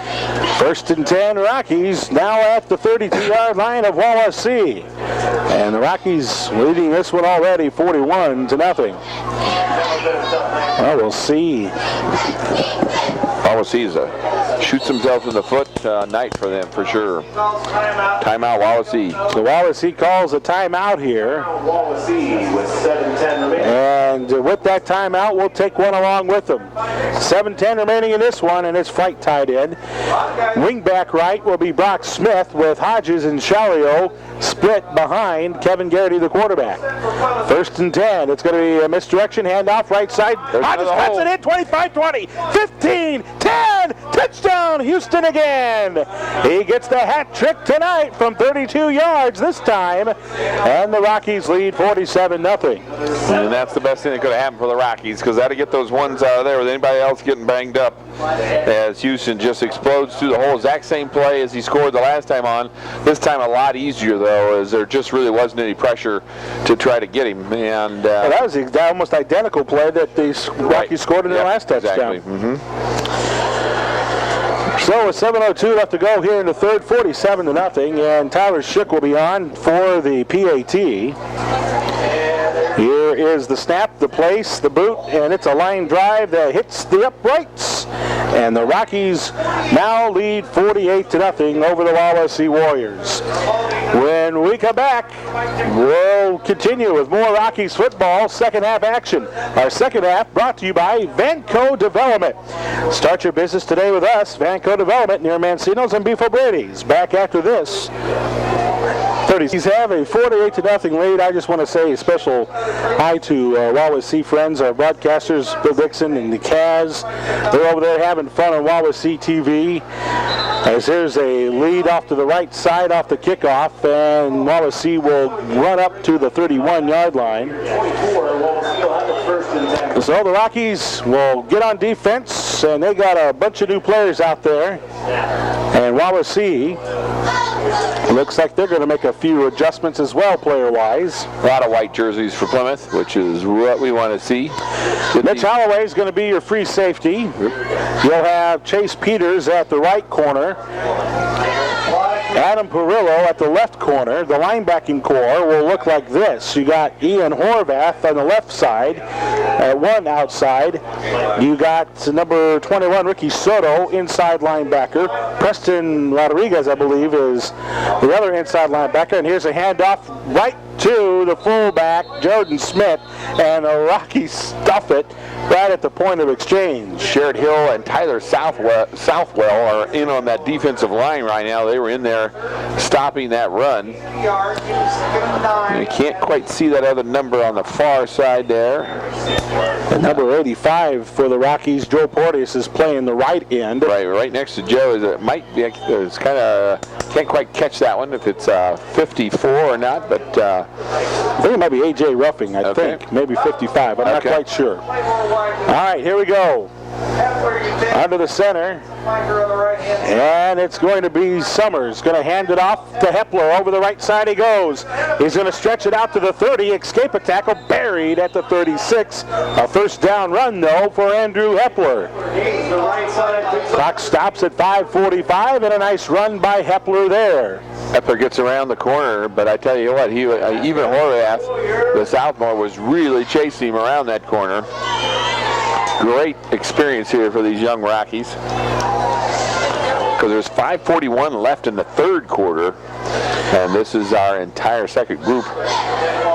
1st and 10 Rockies now at the 32-yard line of Wawasee, and the Rockies leading this one already 41-0. Well, we'll see. Wawasee shoots themselves in the foot night for them, for sure. Timeout, Wawasee. So Wawasee calls a timeout here. Wawasee with 7:10 remaining. And with that timeout, we'll take one along with them. 7:10 remaining in this one, and it's flight tied in. Wingback right will be Brock Smith with Hodges and Shalio split behind Kevin Garrity, the quarterback. 1st and 10. It's going to be a misdirection handoff right side. Hodges cuts it in. 25-20, 15, 10. Touchdown, Houston again. He gets the hat trick tonight from 32 yards this time, and the Rockies lead 47-0. And that's the best thing that could have happened for the Rockies, because that'll get those ones out of there with anybody else getting banged up, as Houston just explodes through the hole. Exact same play as he scored the last time on. This time a lot easier, though, as there just really wasn't any pressure to try to get him. And well, that was the almost identical play that the Rockies scored in their last touchdown. Exactly. Mm-hmm. So with 7:02 left to go here in the third, 47-0, and Tyler Shook will be on for the PAT. Here is the snap, the place, the boot, and it's a line drive that hits the uprights. And the Rockies now lead 48-0 over the Wawasee Warriors. When we come back, we'll continue with more Rockies football, second half action. Our second half brought to you by Vanco Development. Start your business today with us, Vanco Development, near Mancino's and Beef O'Brady's. Back after this. 30s have a 48-0 lead. I just want to say a special hi to Wawasee friends, our broadcasters, Bill Dixon and the Kaz. They're over there having fun on Wawasee TV. As there's a lead off to the right side off the kickoff, and Wawasee will run up to the 31-yard line. So the Rockies will get on defense, and they got a bunch of new players out there. And Wawasee looks like they're going to make a few adjustments as well, player-wise. A lot of white jerseys for Plymouth, which is what we want to see. Mitch Holloway is going to be your free safety. You'll have Chase Peters at the right corner. Adam Perillo at the left corner. The linebacking core will look like this. You got Ian Horvath on the left side, one outside. You got number 21, Ricky Soto, inside linebacker. Preston Rodriguez, I believe, is the other inside linebacker. And here's a handoff right to the fullback, Jordan Smith, and the Rockies stuff it right at the point of exchange. Sherrod Hill and Tyler Southwell are in on that defensive line right now. They were in there stopping that run. You can't quite see that other number on the far side there. And number 85 for the Rockies, Joe Porteous, is playing the right end. Right next to Joe. It might be. It's kind of can't quite catch that one if it's 54 or not, but I think it might be A.J. Ruffing. I think maybe 55. I'm not quite sure. All right, here we go. Under the center, and it's going to be Summers. Going to hand it off to Hepler. Over the right side he goes. He's going to stretch it out to the 30. Escape a tackle buried at the 36. A first down run, though, for Andrew Hepler. Clock stops at 5:45, and a nice run by Hepler there. Hepler gets around the corner, but I tell you what, even Horvath, the sophomore, was really chasing him around that corner. Great experience here for these young Rockies. Because there's 5:41 left in the third quarter, and this is our entire second group.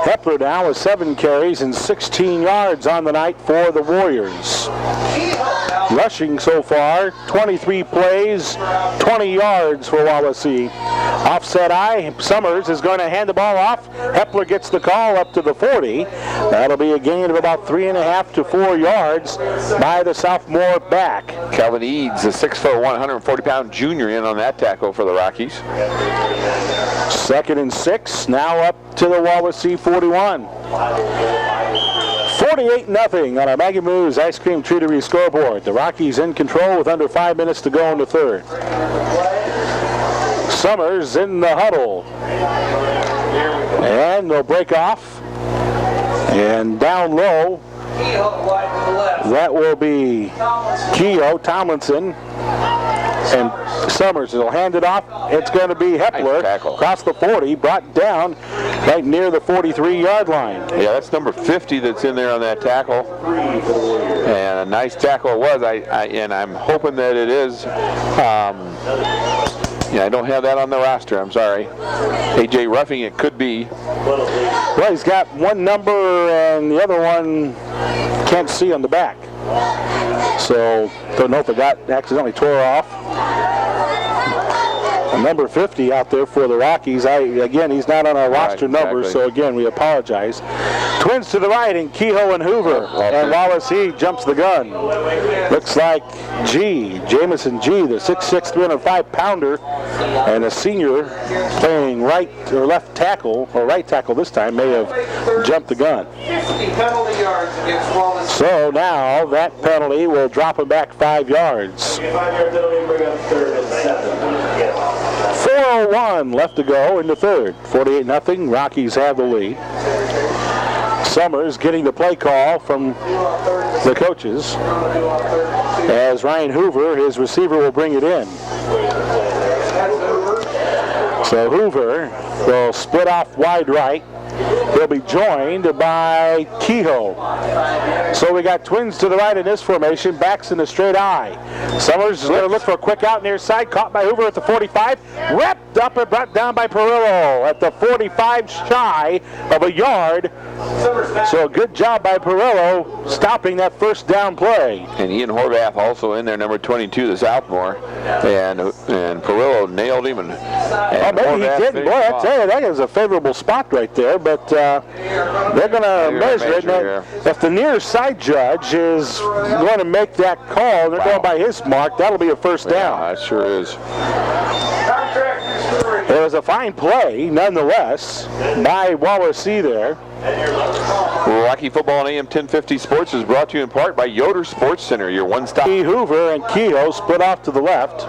Hepler now with 7 carries and 16 yards on the night for the Warriors. Rushing so far, 23 plays, 20 yards for Wawasee. Offset eye, Summers is going to hand the ball off. Hepler gets the call up to the 40. That'll be a gain of about 3.5 to 4 yards by the sophomore back. Calvin Eads, a 6'1", 140-pound junior, in on that tackle for the Rockies. 2nd and 6, now up to the Wawasee 41. 48-0 on our Maggie Moo's Ice Cream Treatery scoreboard. The Rockies in control with under 5 minutes to go in the third. Summers in the huddle. And they'll break off. And down low, that will be Keogh Tomlinson. And Summers will hand it off. It's going to be Hepler across the 40, brought down right near the 43-yard line. Yeah, that's number 50 that's in there on that tackle. And a nice tackle it was. And I'm hoping that it is. I don't have that on the roster. I'm sorry. A.J. Ruffing, it could be. Well, he's got one number and the other one can't see on the back. So, don't know if it got accidentally tore off. Number 50 out there for the Rockies. Again, he's not on our roster numbers, so again, we apologize. Twins to the right, and Kehoe and Hoover. And Wawasee jumps the gun. Looks like Jamison G, the 6'6", 305-pounder, and a senior playing right or left tackle, or right tackle this time, may have jumped the gun. So now that penalty will drop him back 5 yards. 4:01 left to go in the third. 48-0. Rockies have the lead. Summers getting the play call from the coaches. As Ryan Hoover, his receiver, will bring it in. So Hoover will split off wide right. He'll be joined by Kehoe. So we got twins to the right in this formation, backs in the straight eye. Summers is going to look for a quick out near side, caught by Hoover at the 45, wrapped up and brought down by Perillo at the 45, shy of a yard. So good job by Perillo stopping that first down play. And Ian Horvath also in there, number 22, the sophomore. And Perillo nailed him. And maybe he Horvath didn't. Boy, I tell you, that is a favorable spot right there. But they're going to measure it. Now, if the near side judge is going to make that call, they're going by his mark, that'll be a first down. Yeah, it sure is. It was a fine play, nonetheless, by Wawasee there. Rocky Football and AM 1050 Sports is brought to you in part by Yoder Sports Center, your one-stop. Hoover and Kehoe split off to the left.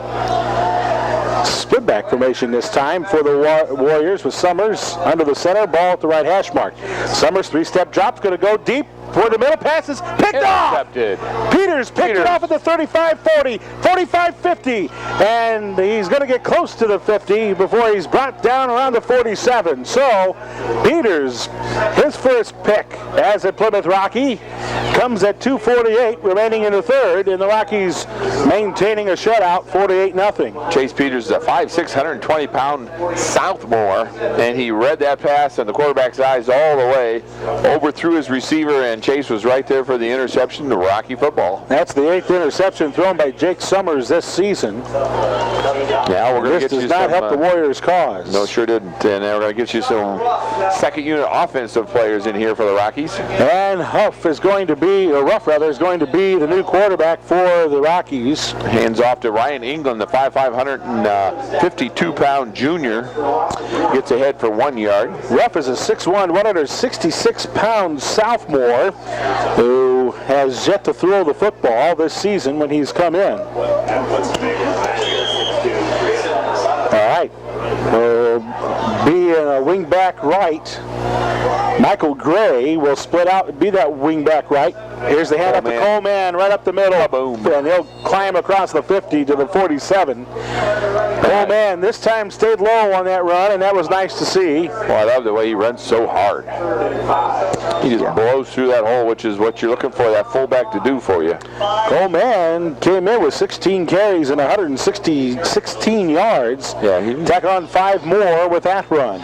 Split back formation this time for the Warriors with Summers under the center, ball at the right hash mark. Summers, three-step drop's going to go deep. For the middle passes, picked off. Peters picked it off at the 35-40, 45-50, and he's going to get close to the 50 before he's brought down around the 47. So Peters, his first pick as a Plymouth Rocky, comes at 2:48 remaining in the third, and the Rockies maintaining a shutout, 48-0. Chase Peters is a 5'6", 120-pound sophomore, and he read that pass in the quarterback's eyes all the way, overthrew his receiver, and Chase was right there for the interception to Rocky Football. That's the 8th interception thrown by Jake Summers this season. Yeah, we're going to get you some... This does not help the Warriors' cause. No, sure didn't. And we're going to get you some second unit offensive players in here for the Rockies. And Ruff is going to be the new quarterback for the Rockies. Hands off to Ryan England, the 5'5", 152-pound junior. Gets ahead for 1 yard. Ruff is a 6'1", 166-pound sophomore who has yet to throw the football this season when he's come in. All right. Will be in a wing-back right. Michael Gray will split out and be that wing-back right. Here's the hand up to Coleman right up the middle. Boom. And he'll climb across the 50 to the 47. Coleman this time stayed low on that run, and that was nice to see. Well, I love the way he runs so hard. He just blows through that hole, which is what you're looking for that fullback to do for you. Coleman came in with 16 carries and 16 yards. Yeah, he tack on 5 more with that run.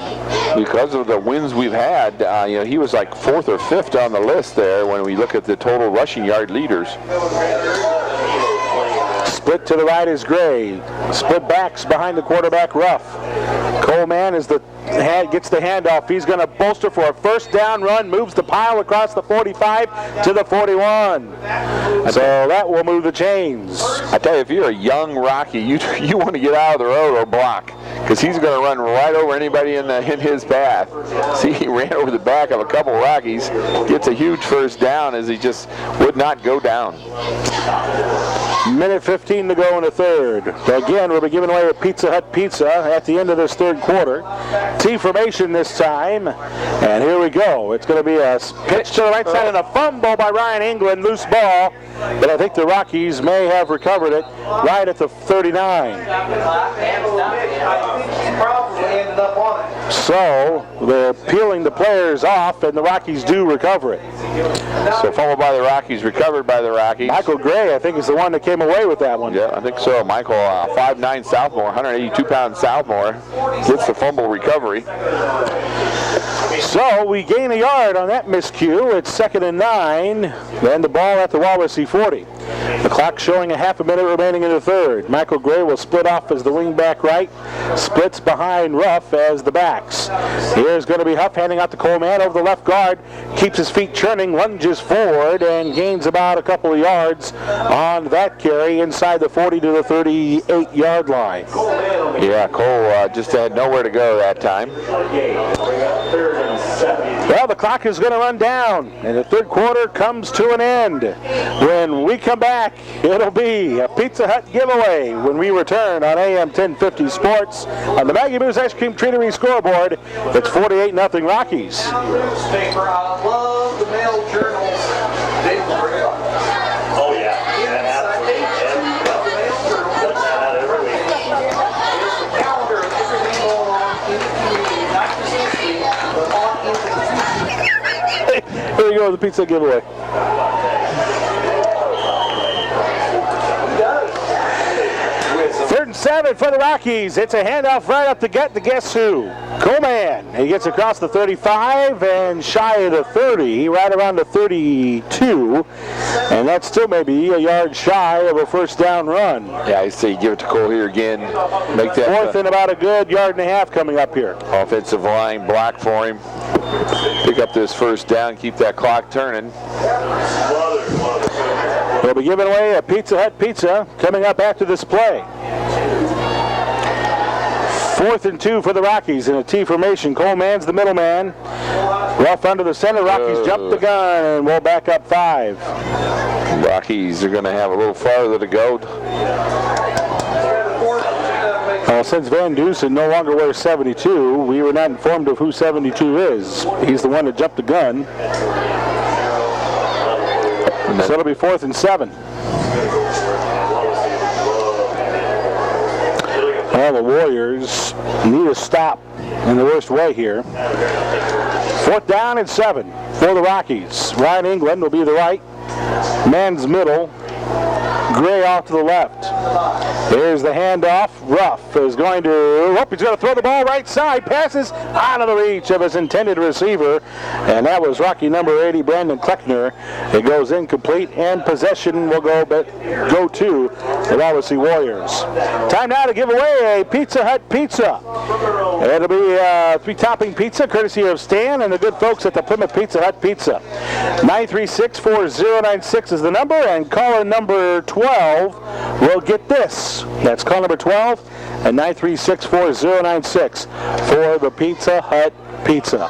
Because of the wins we've had, he was like 4th or 5th on the list there when we look at the total rushing yard leaders. Split to the right is Gray. Split backs behind the quarterback, Ruff. Coleman is gets the handoff. He's going to bolster for a first down run, moves the pile across the 45 to the 41. So that will move the chains. I tell you, if you're a young Rocky, you want to get out of the road or block, because he's going to run right over anybody in his path. See, he ran over the back of a couple Rockies, gets a huge first down as he just would not go down. Minute 15 to go in the third. Again, we'll be giving away a Pizza Hut pizza at the end of this third quarter. T formation this time, and here we go. It's going to be a pitch to the right side and a fumble by Ryan England, loose ball, but I think the Rockies may have recovered it right at the 39. So they're peeling the players off, and the Rockies do recover it. So fumbled by the Rockies, recovered by the Rockies. Michael Gray, I think, is the one that came away with that one. Yeah, I think so. Michael, 5'9" sophomore, 182-pound sophomore, gets the fumble recovery. So we gain a yard on that miscue. It's 2nd and 9. Then the ball at the Wawasee 40. The clock showing a half a minute remaining in the third. Michael Gray will split off as the wing back right. Splits behind Ruff as the backs. Here's going to be Huff handing out to Coleman over the left guard. Keeps his feet churning, lunges forward, and gains about a couple of yards on that carry inside the 40 to the 38-yard line. Yeah, Cole just had nowhere to go that time. Well, the clock is going to run down, and the third quarter comes to an end. When we come back, it'll be a Pizza Hut giveaway when we return on AM 1050 Sports on the Maggie Moo's Ice Cream Treatery scoreboard. It's 48-0 Rockies. Newspaper, I love the mail journals. Oh, yeah. Calendar of everything going on in the community, not just this week, but on into the Here you go, the pizza giveaway. Third and 7 for the Rockies. It's a handoff right up to get the guess who? Coleman. He gets across the 35 and shy of the 30. Right around the 32. And that's still maybe a yard shy of a first down run. Yeah, I say give it to Cole here again. Make that Fourth and about a good yard and a half coming up here. offensive line block for him. Pick up this first down, keep that clock turning. They'll be giving away a Pizza Hut pizza coming up after this play. 4th and 2 for the Rockies in a T formation. Coleman's the middleman. Rough under the center. Rockies jump the gun and we'll back up 5. Rockies are going to have a little farther to go. Well, since Van Dusen no longer wears 72, we were not informed of who 72 is. He's the one that jumped the gun. So it'll be 4th and 7. Well, the Warriors need a stop in the worst way here. 4th down and 7 for the Rockies. Ryan England will be the right. Man's middle. Gray off to the left. Here's the handoff. Ruff is going to, he's going to throw the ball right side. Passes out of the reach of his intended receiver. And that was Rocky number 80, Brandon Kleckner. It goes incomplete, and possession will go to the Wawasee Warriors. Time now to give away a Pizza Hut pizza. It'll be a 3-topping pizza courtesy of Stan and the good folks at the Plymouth Pizza Hut Pizza. 936-4096 is the number, and caller number 12 will get this. That's call number 12 and 936-4096 for the Pizza Hut Pizza.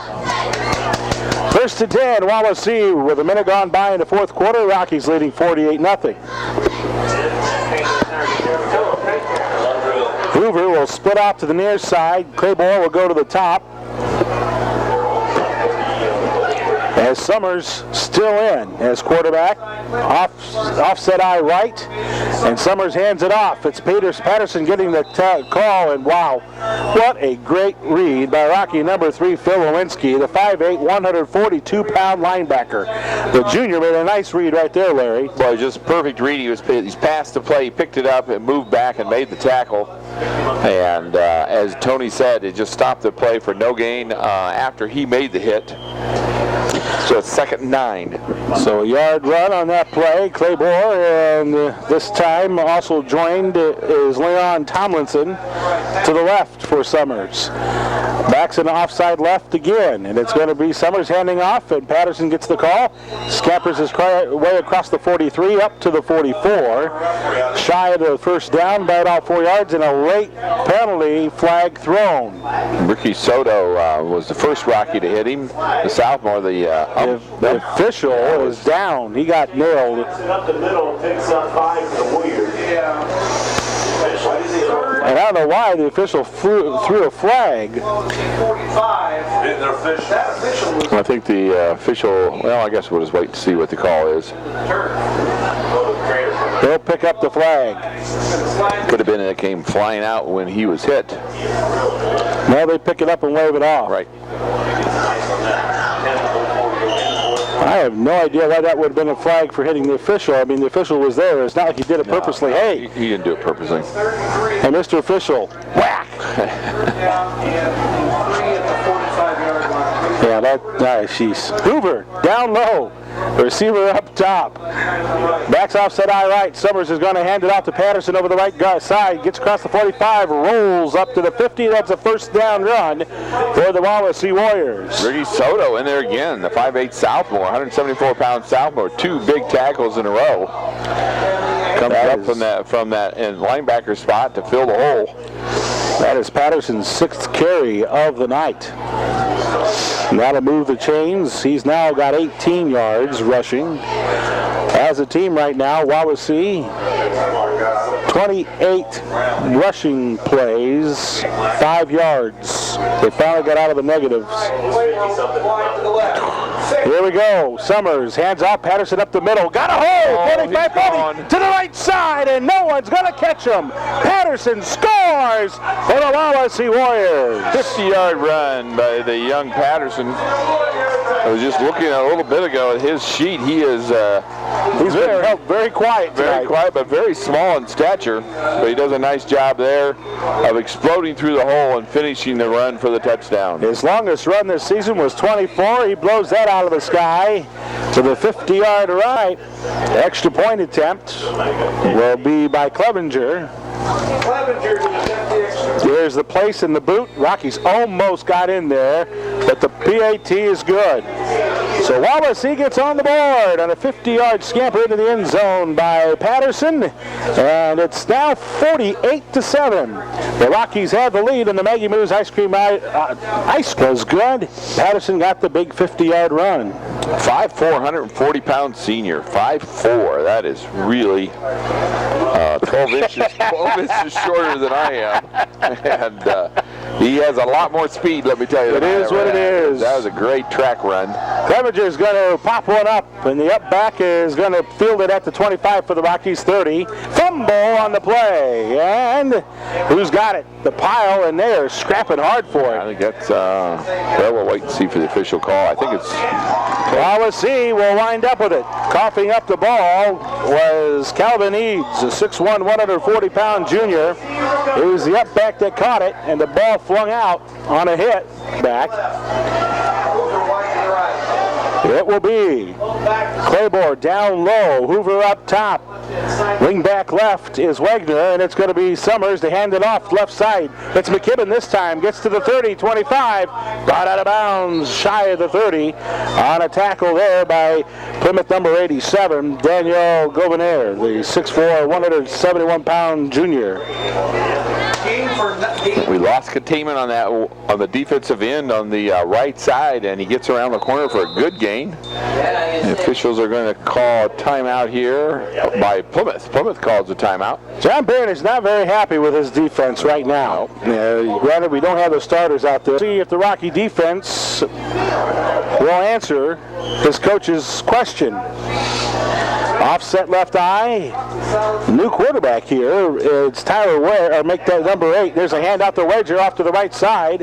1st and 10, Wawasee with a minute gone by in the 4th quarter. Rockies leading 48-0. Hoover will split off to the near side. Claiborne will go to the top. As Summers still in as quarterback. Offset eye right, and Summers hands it off. It's Patterson getting the call, and wow, what a great read by Rocky number 3, Phil Lewinsky, the 5'8", 142-pound linebacker. The junior made a nice read right there, Larry. Well, just perfect read. He's passed the play, picked it up, and moved back and made the tackle. And as Tony said, it just stopped the play for no gain after he made the hit. So it's 2nd and 9. So a yard run on that play. Claiborne, and this time also joined is Leon Tomlinson to the left for Summers. Backs an offside left again, and it's going to be Summers handing off, and Patterson gets the call. Scampers his way across the 43 up to the 44. Shy of the first down by about 4 yards, and a late penalty flag thrown. Ricky Soto was the first Rocky to hit him. The sophomore, the official is down. He got nailed. Up the middle, picks up 5 for the Warriors. And I don't know why the official threw a flag. I think the official, well, I guess we'll just wait to see what the call is. They'll pick up the flag. Could have been it came flying out when he was hit. Now they pick it up and wave it off. Right. I have no idea why that would have been a flag for hitting the official. I mean, the official was there. It's not like he did it purposely. No, hey, he didn't do it purposely. Hey, Mr. Official, whack! Yeah, sheesh. Hoover, down low. The receiver up top. Backs offset eye right. Summers is going to hand it off to Patterson over the right side. Gets across the 45. Rolls up to the 50. That's a first down run for the Wawasee Warriors. Ricky Soto in there again. The 5'8 sophomore, 174-pound sophomore. 2 big tackles in a row. Comes up from that in linebacker spot to fill the hole. That is Patterson's 6th carry of the night. Now to move the chains. He's now got 18 yards rushing. As a team right now, Wawasee, 28 rushing plays, 5 yards. They finally got out of the negatives. Here we go. Summers hands off. Patterson up the middle. Got a hole. 45-40 to the right side, and no one's going to catch him. Patterson scores for the Wawasee Warriors. 50-yard run by the young Patterson. was just looking a little bit ago at his sheet. He is he's been held very quiet tonight. very quiet, but very small in stature. But he does a nice job there of exploding through the hole and finishing the run for the touchdown. His longest run this season was 24. He blows that out of the sky to the 50-yard right. The extra point attempt will be by Clevenger. There's the place in the boot. Rockies almost got in there, but the PAT is good. So Wawasee gets on the board on a 50-yard scamper into the end zone by Patterson, and it's now 48-7. The Rockies have the lead, and the Maggie Moo's ice was good. Patterson got the big 50-yard run. 5'4", 140-pound senior. 5'4". That is really 12 inches shorter than I am. And he has a lot more speed, let me tell you. It is what it is. That was a great track run. Clevenger's going to pop one up, and the up back is going to field it at the 25 for the Rockies 30. Fumble on the play, and who's got it? The Pile, and they are scrapping hard for it. I think that's, well, we'll wait and see for the official call. I think it's... Wawasee will wind up with it. Coughing up the ball was Calvin Eads, a 6'1", 140-pound junior. It was the up back that caught it, and the ball flung out on a hit back. It will be Claiborne down low, Hoover up top. Wing back left is Wagner, and it's going to be Summers to hand it off left side. It's McKibben this time, gets to the 30, 25, brought out of bounds, shy of the 30, on a tackle there by Plymouth number 87, Daniel Gouverneur, the 6'4", 171-pound junior. We lost containment on that on the defensive end on the right side, and he gets around the corner for a good gain. The officials are going to call a timeout here by Plymouth. Plymouth calls a timeout. John Barron is not very happy with his defense right now. Granted, we don't have the starters out there. See if the Rocky defense will answer his coach's question. Offset left eye. New quarterback here. It's Tyler Ware, or make that number 8. There's a handout to Wedger off to the right side.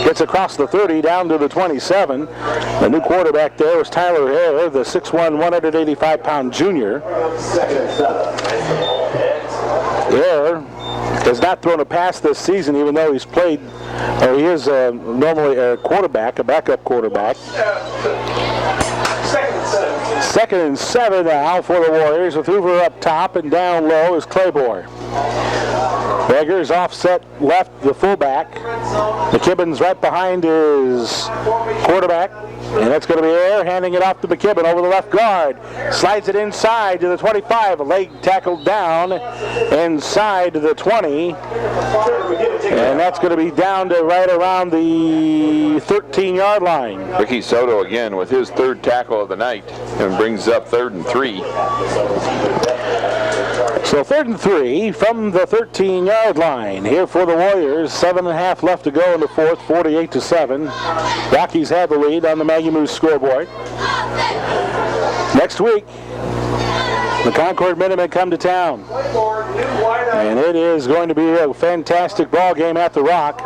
Gets across the 30 down to the 27. The new quarterback there was Tyler Hare, the 6'1", 185-pound junior. Hare has not thrown a pass this season, even though he's played, or he is normally a quarterback, a backup quarterback. Second and 7 now for the Warriors, with Hoover up top, and down low is Claiborne. Beggar's offset left, the fullback. McKibben's right behind his quarterback, and that's going to be Air handing it off to McKibben over the left guard. Slides it inside to the 25, a leg tackled down inside to the 20, and that's going to be down to right around the 13-yard line. Ricky Soto again with his third tackle of the night, and brings up 3rd and 3. So 3rd and 3 from the 13-yard line here for the Warriors. 7.5 left to go in the fourth, 48-7. Rockies have the lead on the Maggie Moose scoreboard. Next week, the Concord Minutemen come to town, and it is going to be a fantastic ball game at the Rock.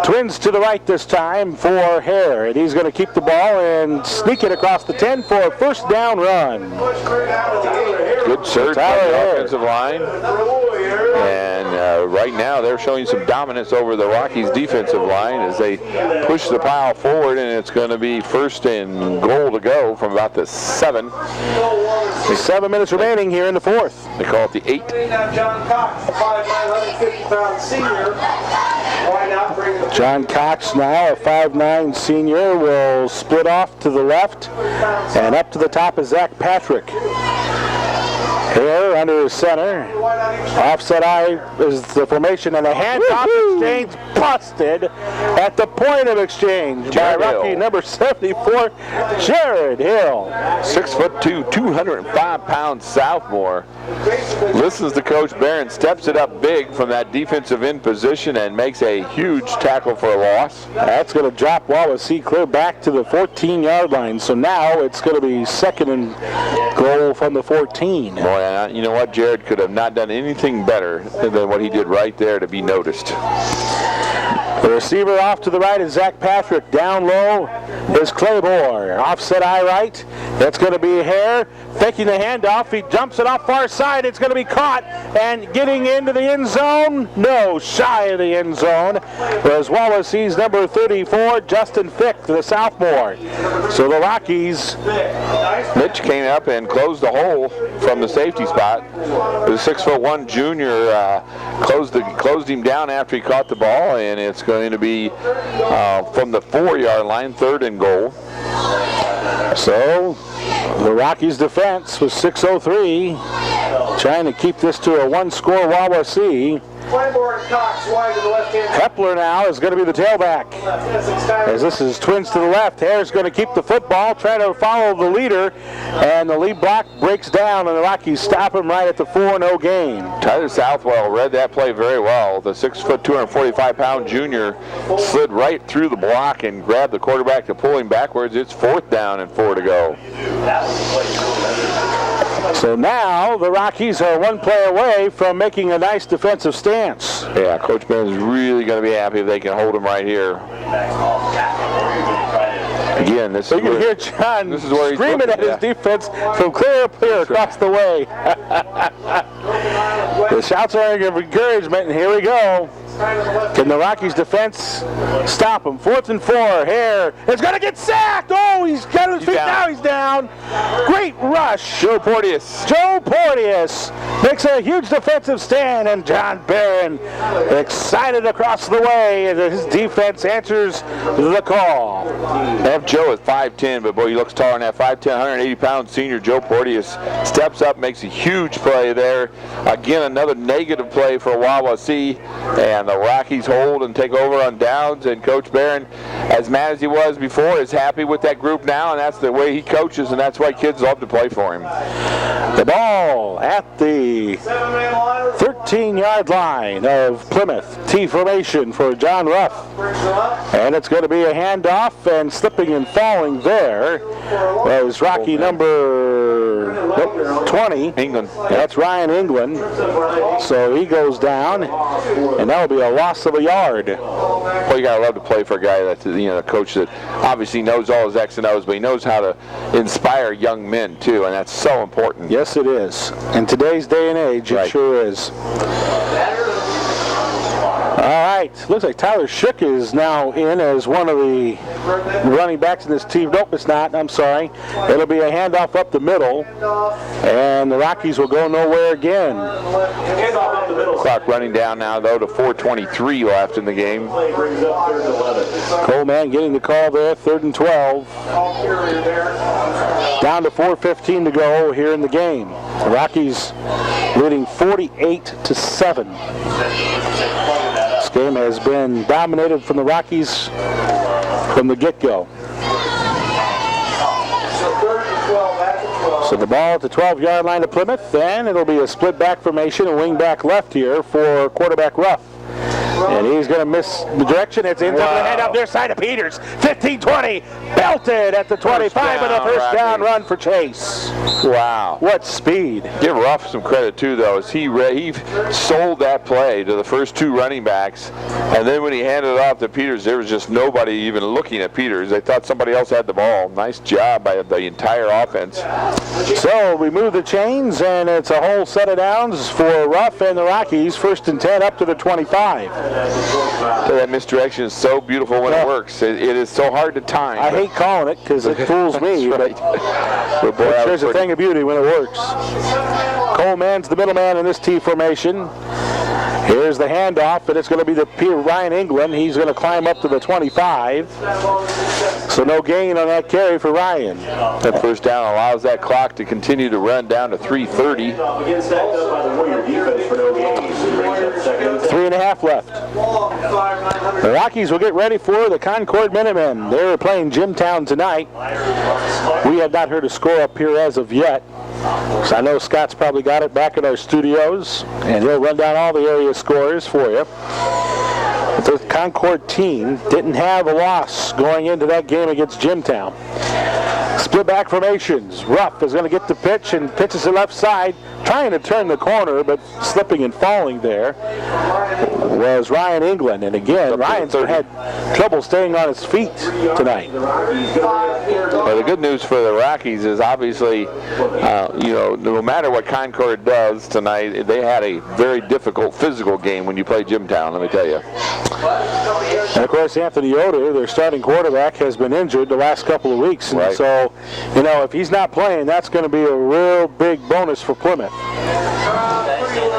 Twins to the right this time for Hare, and he's going to keep the ball and sneak it across the 10 for a first down run. Good surge by the offensive line, and right now they're showing some dominance over the Rockies' defensive line as they push the pile forward, and it's going to be first and goal to go from about the 7. 7 minutes remaining here in the fourth. They call it the 8. John Cox, the 5'9", 150-pound senior. John Cox now, a 5'9" senior, will split off to the left, and up to the top is Zach Patrick. Here under his center. Offset eye is the formation, and a handoff exchange busted at the point of exchange by Rocky number 74, Jared Hill. 6'2", 205-pound sophomore. Listens to Coach Barron, steps it up big from that defensive end position, and makes a huge tackle for a loss. That's going to drop Wawasee clear back to the 14-yard line. So now it's going to be second and goal from the 14. Boy, you know what? Jared could have not done anything better than what he did right there to be noticed. The receiver off to the right is Zach Patrick. Down low is Claymore. Offset eye right. It's going to be Hare. Faking the handoff. He jumps it off far side. It's going to be caught. And getting into the end zone. No, shy of the end zone was Wawasee's number 34, Justin Fick, the sophomore. So the Rockies. Mitch came up and closed the hole from the safety spot. The 6'1" junior closed him down after he caught the ball, and it's going to be from the 4-yard line, 3rd and goal. So the Rockies defense was 6:03, trying to keep this to a 1-score Wawasee. Kepler now is going to be the tailback. As this is twins to the left, Hare's going to keep the football, try to follow the leader, and the lead block breaks down, and the Rockies stop him right at the 4-0 gain. Tyler Southwell read that play very well. The 6', 245-pound junior slid right through the block and grabbed the quarterback to pull him backwards. It's 4th down and 4 to go. So now the Rockies are 1 play away from making a nice defensive stance. Yeah, Coach Benn's really going to be happy if they can hold him right here. Again, this so is you can where, hear John this is where screaming at his defense from clear up here across the way. The shouts are of encouragement, and here we go. Can the Rockies defense stop him? 4th and 4. Hare is going to get sacked. Oh, he's got his feet down. now. He's down. Great rush. Joe Porteous. Joe Porteous makes a huge defensive stand, and John Barron excited across the way, and his defense answers the call. They have Joe at 5'10", but boy, he looks taller than that. 5'10", 180-pound senior Joe Porteous steps up, makes a huge play there. Again, another negative play for Wawasee, and the Rockies hold and take over on downs, and Coach Barron, as mad as he was before, is happy with that group now, and that's the way he coaches, and that's why kids love to play for him. The ball at the 13-yard line of Plymouth. T formation for John Ruff. And it's going to be a handoff, and slipping and falling there was Rocky number 20. England. That's Ryan England. So he goes down, and that will be a loss of a yard. Well, you gotta love to play for a guy that's, a coach that obviously knows all his X's and O's, but he knows how to inspire young men too, and that's so important. Yes, it is. In today's day and age, it sure is. All right, looks like Tyler Shook is now in as one of the running backs in this team. Nope, it's not. I'm sorry. It'll be a handoff up the middle, and the Rockies will go nowhere again. Clock running down now, though, to 4:23 left in the game. Coleman getting the call there, 3rd and 12. Down to 4:15 to go here in the game. The Rockies leading 48-7. This game has been dominated from the Rockies from the get-go. So the ball at the 12-yard line of Plymouth, and it'll be a split back formation, a wing back left here for quarterback Ruff. And he's going to miss the direction. It's into the head up their side of Peters. 15-20, belted at the 25, and a first down run for Chase. Wow. What speed. Give Ruff some credit, too, though, as he sold that play to the first 2 running backs, and then when he handed it off to Peters, there was just nobody even looking at Peters. They thought somebody else had the ball. Nice job by the entire offense. So we move the chains, and it's a whole set of downs for Ruff and the Rockies. 1st and 10 up to the 25. So that misdirection is so beautiful when it works. It is so hard to time. I hate calling it because it fools me. Right. But there's a thing of beauty when it works. Coleman's the middleman in this T formation. Here's the handoff, and it's going to be the Ryan England. He's going to climb up to the 25. So no gain on that carry for Ryan. That first down allows that clock to continue to run down to 3:30. 3.5 left. The Rockies will get ready for the Concord Minutemen. They're playing Jimtown tonight. We have not heard a score up here as of yet. So I know Scott's probably got it back in our studios, and he'll run down all the area scores for you. The Concord team didn't have a loss going into that game against Jimtown. Split back formations. Ruff is going to get the pitch and pitches to left side, trying to turn the corner, but slipping and falling there was Ryan England. And again, Ryan's had trouble staying on his feet tonight. Well, the good news for the Rockies is obviously, no matter what Concord does tonight, they had a very difficult physical game when you play Jimtown, let me tell you. And of course, Anthony Yoder, their starting quarterback, has been injured the last couple of weeks. And so, if he's not playing, that's going to be a real big bonus for Plymouth.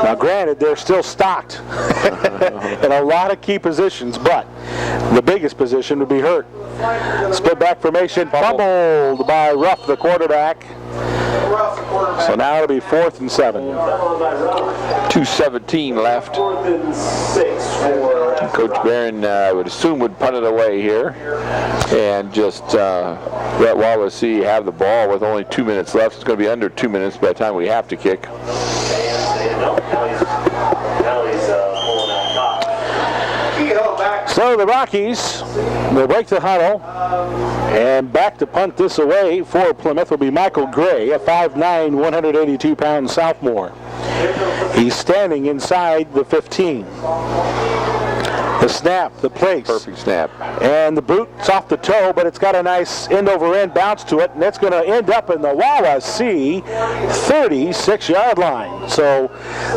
Now, granted, they're still stocked in a lot of key positions, but the biggest position would be hurt. Split back formation, fumbled by Ruff, the quarterback. So now it'll be 4th and 7. 2:17 left. Coach Barron, I would assume, would punt it away here and just let Wawasee have the ball with only 2 minutes left. It's going to be under 2 minutes by the time we have to kick. So the Rockies will break the huddle, and back to punt this away for Plymouth will be Michael Gray, a 5'9", 182-pound sophomore. He's standing inside the 15. The snap, the place. Perfect snap. And the boot's off the toe, but it's got a nice end-over-end bounce to it, and it's going to end up in the Wawasee 36-yard line. So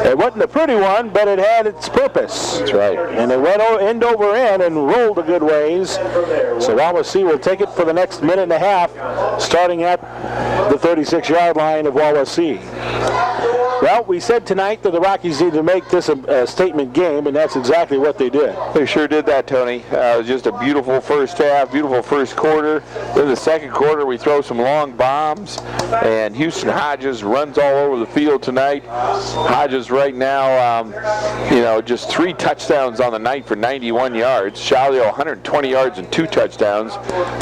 it wasn't a pretty one, but it had its purpose. That's right. And it went end over end and rolled a good ways. So Wawasee will take it for the next minute and a half, starting at the 36-yard line of Wawasee. Well, we said tonight that the Rockies need to make this a statement game, and that's exactly what they did. They sure did that, Tony. It was just a beautiful first half, beautiful first quarter. Then the second quarter, we throw some long bombs, and Houston Hodges runs all over the field tonight. Hodges right now, just 3 touchdowns on the night for 91 yards. Shalio 120 yards and 2 touchdowns.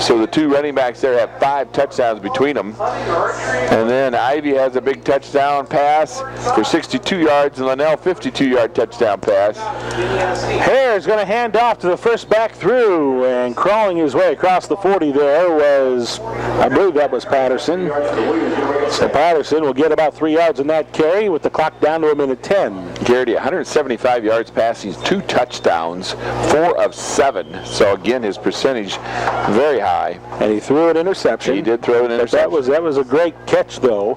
So the 2 running backs there have 5 touchdowns between them. And then Ivy has a big touchdown pass for 62 yards, and Linnell 52-yard touchdown pass. Hare's going to hand off to the first back through, and crawling his way across the 40 there was, I believe that was Patterson. So Patterson will get about 3 yards in that carry with the clock down to a minute 10. Garrity, 175 yards passing, 2 touchdowns, 4 of 7. So again, his percentage very high. And he threw an interception. He did throw an interception. But that was a great catch, though,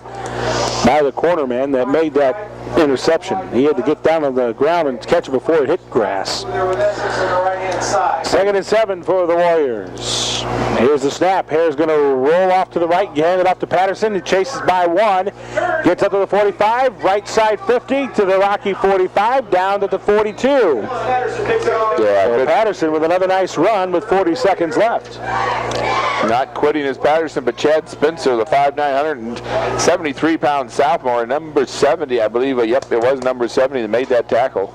by the cornerman that made that interception. He had to get down on the ground and catch it before it hit grass. 2nd and 7 for the Warriors. Here's the snap. Hare's going to roll off to the right, hand it off to Patterson. He chases by 1, gets up to the 45, right side 50 to the Rocky 45, down to the 42. Patterson with another nice run with 40 seconds left. Not quitting as Patterson, but Chad Spencer, the 5'9", 173-pound sophomore, number 70, I believe. Yep, it was number 70 that made that tackle.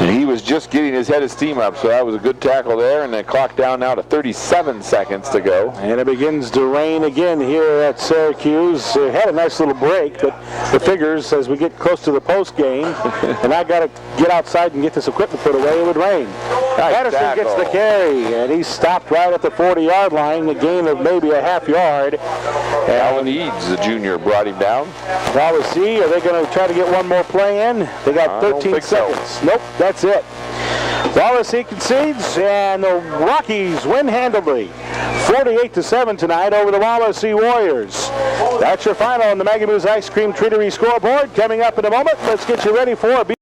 And he was just getting his head of steam up, so that was a good tackle there. And the clock down now to 37 seconds to go. And it begins to rain again here at Syracuse. It had a nice little break, but the figures as we get close to the post game, and I got to get outside and get this equipment put away, it would rain. Patterson gets the carry, and he's stopped right at the 40-yard line, a gain of maybe a half yard. Alan Eads, the junior, brought him down. Wawasee, are they going to try to get one more play in? They got 13 seconds. So. Nope, that's it. Wawasee concedes, and the Rockies win handily. 48-7 tonight over the Wawasee Warriors. That's your final on the Magamoose Ice Cream Treatery scoreboard. Coming up in a moment, let's get you ready for a